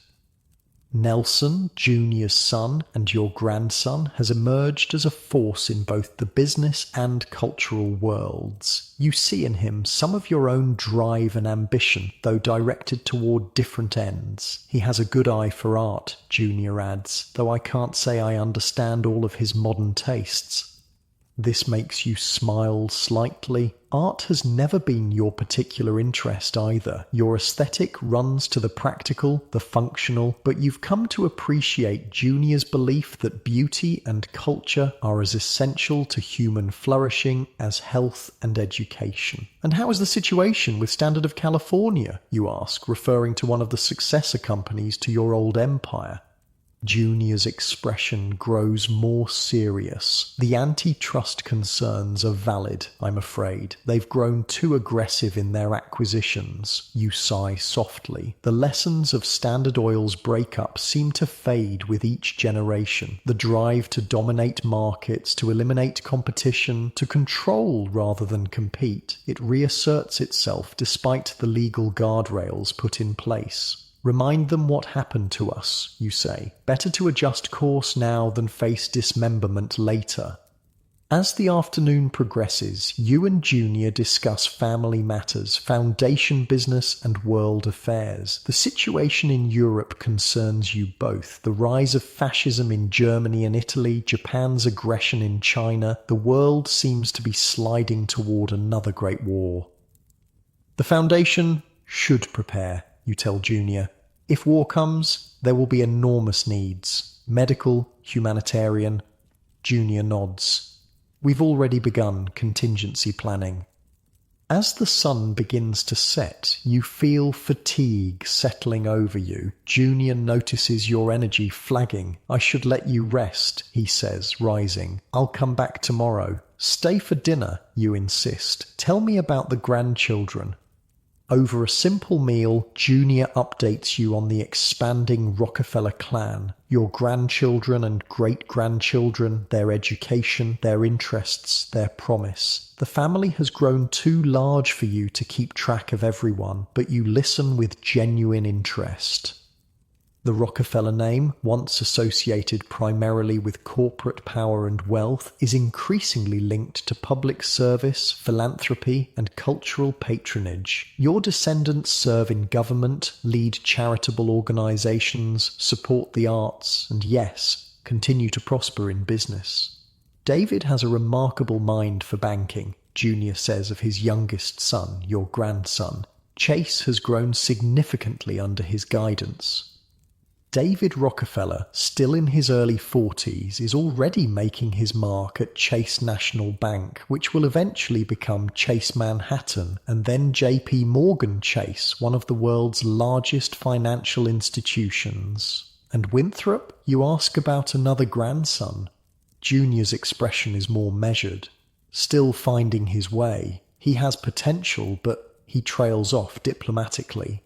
Nelson, Junior's son, and your grandson, has emerged as a force in both the business and cultural worlds. You see in him some of your own drive and ambition, though directed toward different ends. He has a good eye for art, Junior adds, though I can't say I understand all of his modern tastes. This makes you smile slightly. Art has never been your particular interest either. Your aesthetic runs to the practical, the functional, but you've come to appreciate Junior's belief that beauty and culture are as essential to human flourishing as health and education. And how is the situation with Standard of California, you ask, referring to one of the successor companies to your old empire? Junior's expression grows more serious. The antitrust concerns are valid, I'm afraid. They've grown too aggressive in their acquisitions. You sigh softly. The lessons of Standard Oil's breakup seem to fade with each generation. The drive to dominate markets, to eliminate competition, to control rather than compete. It reasserts itself despite the legal guardrails put in place. Remind them what happened to us, you say. Better to adjust course now than face dismemberment later. As the afternoon progresses, you and Junior discuss family matters, foundation business, and world affairs. The situation in Europe concerns you both. The rise of fascism in Germany and Italy, Japan's aggression in China. The world seems to be sliding toward another great war. The foundation should prepare, you tell Junior. If war comes, there will be enormous needs. Medical, humanitarian. Junior nods. We've already begun contingency planning. As the sun begins to set, you feel fatigue settling over you. Junior notices your energy flagging. I should let you rest, he says, rising. I'll come back tomorrow. Stay for dinner, you insist. Tell me about the grandchildren. Over a simple meal, Junior updates you on the expanding Rockefeller clan, your grandchildren and great-grandchildren, their education, their interests, their promise. The family has grown too large for you to keep track of everyone, but you listen with genuine interest. The Rockefeller name, once associated primarily with corporate power and wealth, is increasingly linked to public service, philanthropy, and cultural patronage. Your descendants serve in government, lead charitable organizations, support the arts, and yes, continue to prosper in business. David has a remarkable mind for banking, Junior says of his youngest son, your grandson. Chase has grown significantly under his guidance. David Rockefeller, still in his early 40s, is already making his mark at Chase National Bank, which will eventually become Chase Manhattan, and then JP Morgan Chase, one of the world's largest financial institutions. And Winthrop? You ask about another grandson. Junior's expression is more measured. Still finding his way. He has potential, but he trails off diplomatically.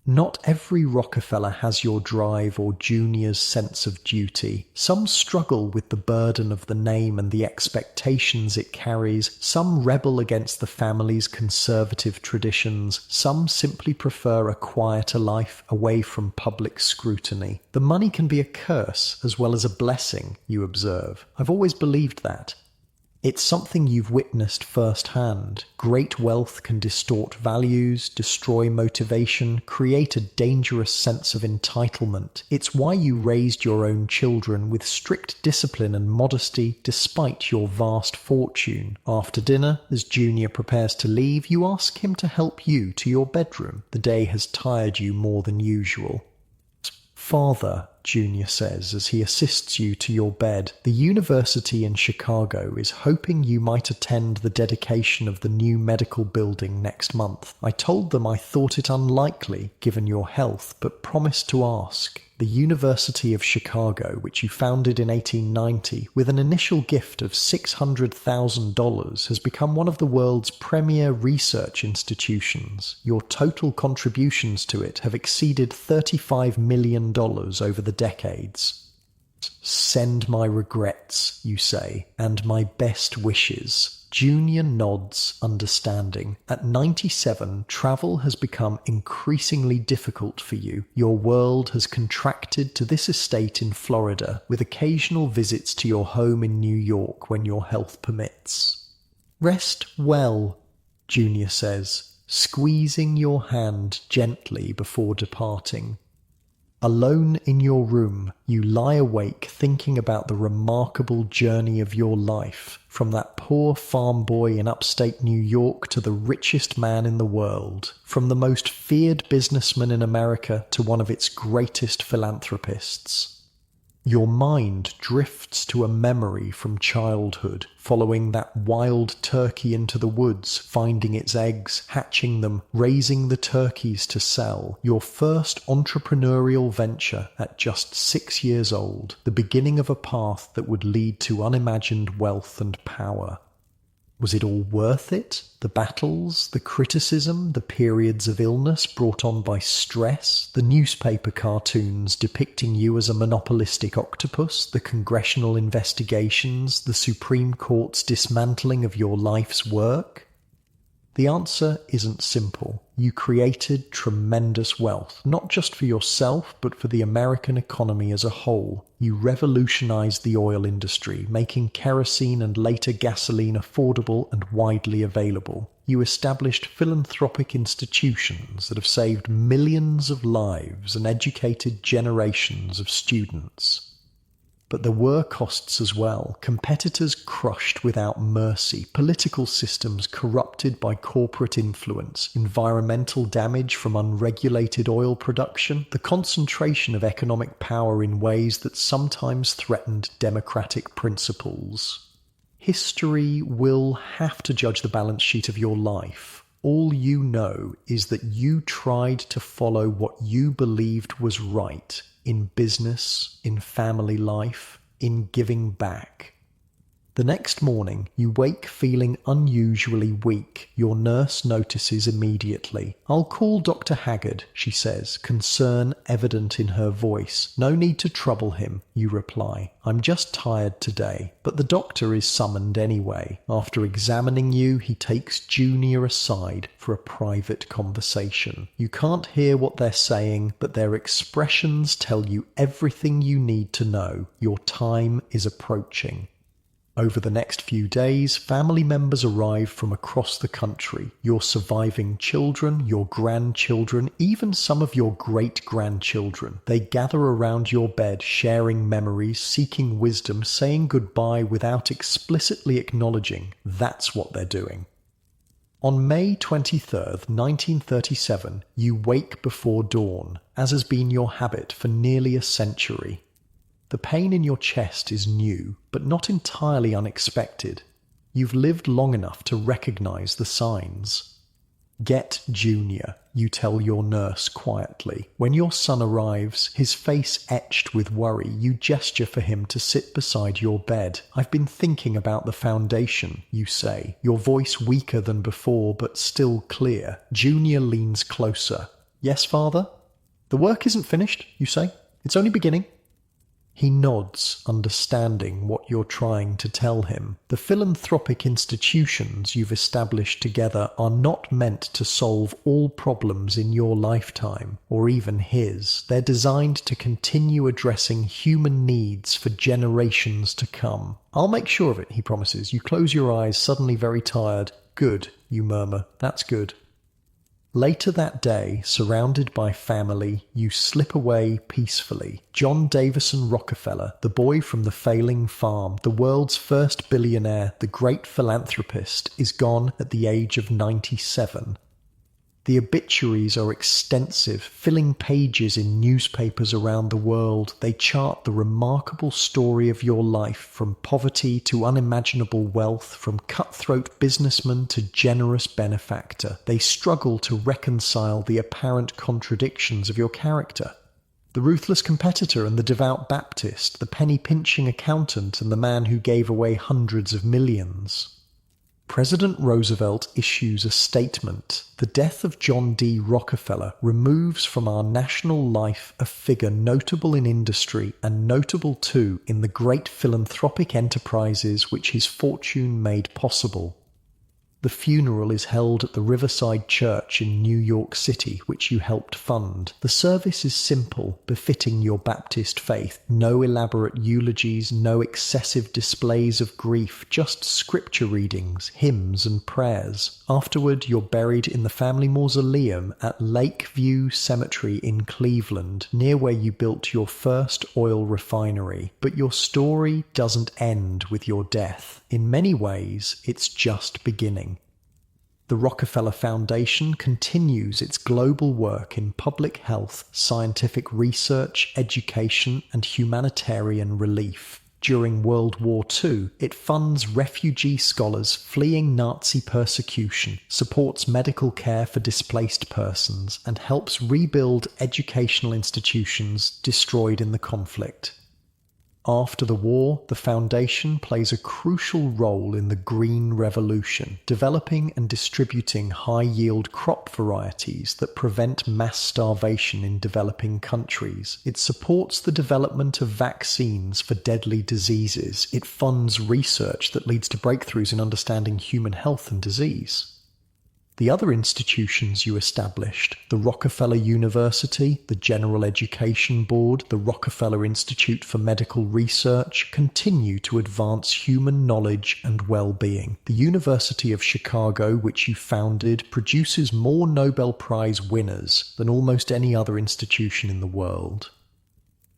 Not every Rockefeller has your drive or Junior's sense of duty. Some struggle with the burden of the name and the expectations it carries. Some rebel against the family's conservative traditions. Some simply prefer a quieter life away from public scrutiny. The money can be a curse as well as a blessing, you observe. I've always believed that. It's something you've witnessed firsthand. Great wealth can distort values, destroy motivation, create a dangerous sense of entitlement. It's why you raised your own children with strict discipline and modesty despite your vast fortune. After dinner, as Junior prepares to leave, you ask him to help you to your bedroom. The day has tired you more than usual. Father, Junior says as he assists you to your bed, the university in Chicago is hoping you might attend the dedication of the new medical building next month. I told them I thought it unlikely, given your health, but promised to ask. The University of Chicago, which you founded in 1890, with an initial gift of $600,000, has become one of the world's premier research institutions. Your total contributions to it have exceeded $35 million over the decades. Send my regrets, you say, and my best wishes. Junior nods, understanding. At 97, travel has become increasingly difficult for you. Your world has contracted to this estate in Florida, with occasional visits to your home in New York when your health permits. Rest well, Junior says, squeezing your hand gently before departing. Alone in your room, you lie awake thinking about the remarkable journey of your life, from that poor farm boy in upstate New York to the richest man in the world, from the most feared businessman in America to one of its greatest philanthropists. Your mind drifts to a memory from childhood, following that wild turkey into the woods, finding its eggs, hatching them, raising the turkeys to sell. Your first entrepreneurial venture at just 6 years old, the beginning of a path that would lead to unimagined wealth and power. Was it all worth it? The battles, the criticism, the periods of illness brought on by stress, the newspaper cartoons depicting you as a monopolistic octopus, the congressional investigations, the Supreme Court's dismantling of your life's work? The answer isn't simple. You created tremendous wealth, not just for yourself, but for the American economy as a whole. You revolutionized the oil industry, making kerosene and later gasoline affordable and widely available. You established philanthropic institutions that have saved millions of lives and educated generations of students. But there were costs as well. Competitors crushed without mercy, political systems corrupted by corporate influence, environmental damage from unregulated oil production, the concentration of economic power in ways that sometimes threatened democratic principles. History will have to judge the balance sheet of your life. All you know is that you tried to follow what you believed was right, in business, in family life, in giving back. The next morning, you wake feeling unusually weak. Your nurse notices immediately. "I'll call Dr. Haggard," she says, concern evident in her voice. "No need to trouble him," you reply. "I'm just tired today." But the doctor is summoned anyway. After examining you, he takes Junior aside for a private conversation. You can't hear what they're saying, but their expressions tell you everything you need to know. Your time is approaching. Over the next few days, family members arrive from across the country. Your surviving children, your grandchildren, even some of your great-grandchildren. They gather around your bed, sharing memories, seeking wisdom, saying goodbye without explicitly acknowledging that's what they're doing. On May 23rd, 1937, you wake before dawn, as has been your habit for nearly a century. The pain in your chest is new, but not entirely unexpected. You've lived long enough to recognize the signs. "Get Junior," you tell your nurse quietly. When your son arrives, his face etched with worry, you gesture for him to sit beside your bed. "I've been thinking about the foundation," you say, your voice weaker than before but still clear. Junior leans closer. "Yes, father?" "The work isn't finished," you say. "It's only beginning." He nods, understanding what you're trying to tell him. The philanthropic institutions you've established together are not meant to solve all problems in your lifetime, or even his. They're designed to continue addressing human needs for generations to come. "I'll make sure of it," he promises. You close your eyes, suddenly very tired. "Good," you murmur. "That's good." Later that day, surrounded by family, you slip away peacefully. John Davison Rockefeller, the boy from the failing farm, the world's first billionaire, the great philanthropist, is gone at the age of 97. The obituaries are extensive, filling pages in newspapers around the world. They chart the remarkable story of your life, from poverty to unimaginable wealth, from cutthroat businessman to generous benefactor. They struggle to reconcile the apparent contradictions of your character. The ruthless competitor and the devout Baptist, the penny-pinching accountant and the man who gave away hundreds of millions. President Roosevelt issues a statement. The death of John D. Rockefeller removes from our national life a figure notable in industry and notable too in the great philanthropic enterprises which his fortune made possible. The funeral is held at the Riverside Church in New York City, which you helped fund. The service is simple, befitting your Baptist faith. No elaborate eulogies, no excessive displays of grief, just scripture readings, hymns, and prayers. Afterward, you're buried in the family mausoleum at Lakeview Cemetery in Cleveland, near where you built your first oil refinery. But your story doesn't end with your death. In many ways, it's just beginning. The Rockefeller Foundation continues its global work in public health, scientific research, education, and humanitarian relief. During World War II, it funds refugee scholars fleeing Nazi persecution, supports medical care for displaced persons, and helps rebuild educational institutions destroyed in the conflict. After the war, the Foundation plays a crucial role in the Green Revolution, developing and distributing high-yield crop varieties that prevent mass starvation in developing countries. It supports the development of vaccines for deadly diseases. It funds research that leads to breakthroughs in understanding human health and disease. The other institutions you established, the Rockefeller University, the General Education Board, the Rockefeller Institute for Medical Research, continue to advance human knowledge and well-being. The University of Chicago, which you founded, produces more Nobel Prize winners than almost any other institution in the world.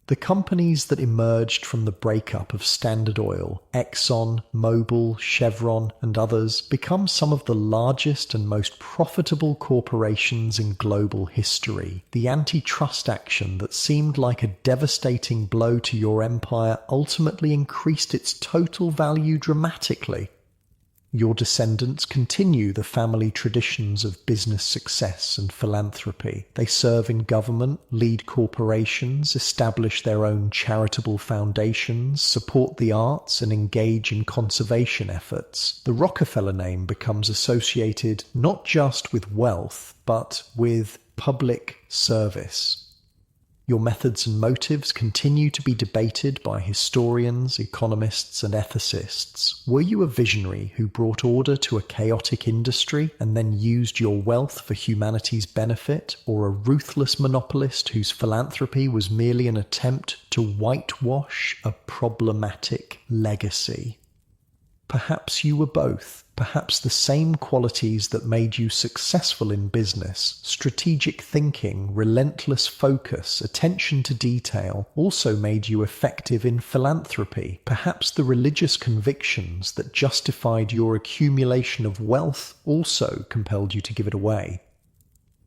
The companies that emerged from the breakup of Standard Oil, Exxon, Mobil, Chevron, and others become some of the largest and most profitable corporations in global history. The antitrust action that seemed like a devastating blow to your empire ultimately increased its total value dramatically. Your descendants continue the family traditions of business success and philanthropy. They serve in government, lead corporations, establish their own charitable foundations, support the arts, and engage in conservation efforts. The Rockefeller name becomes associated not just with wealth, but with public service. Your methods and motives continue to be debated by historians, economists, and ethicists. Were you a visionary who brought order to a chaotic industry and then used your wealth for humanity's benefit, or a ruthless monopolist whose philanthropy was merely an attempt to whitewash a problematic legacy? Perhaps you were both. Perhaps the same qualities that made you successful in business, strategic thinking, relentless focus, attention to detail, also made you effective in philanthropy. Perhaps the religious convictions that justified your accumulation of wealth also compelled you to give it away.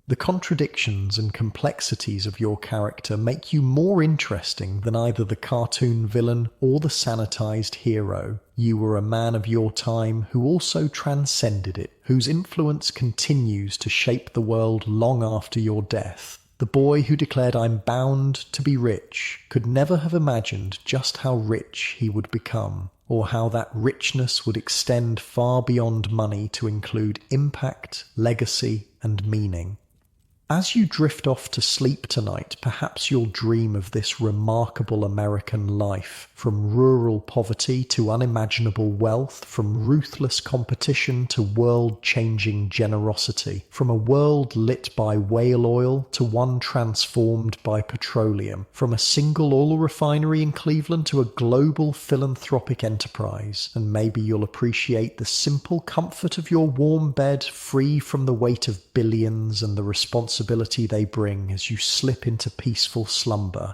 The contradictions and complexities of your character make you more interesting than either the cartoon villain or the sanitized hero. You were a man of your time who also transcended it, whose influence continues to shape the world long after your death. The boy who declared, "I'm bound to be rich," could never have imagined just how rich he would become, or how that richness would extend far beyond money to include impact, legacy, and meaning. As you drift off to sleep tonight, perhaps you'll dream of this remarkable American life, from rural poverty to unimaginable wealth, from ruthless competition to world-changing generosity, from a world lit by whale oil to one transformed by petroleum, from a single oil refinery in Cleveland to a global philanthropic enterprise. And maybe you'll appreciate the simple comfort of your warm bed, free from the weight of billions and the responsibility they bring as you slip into peaceful slumber.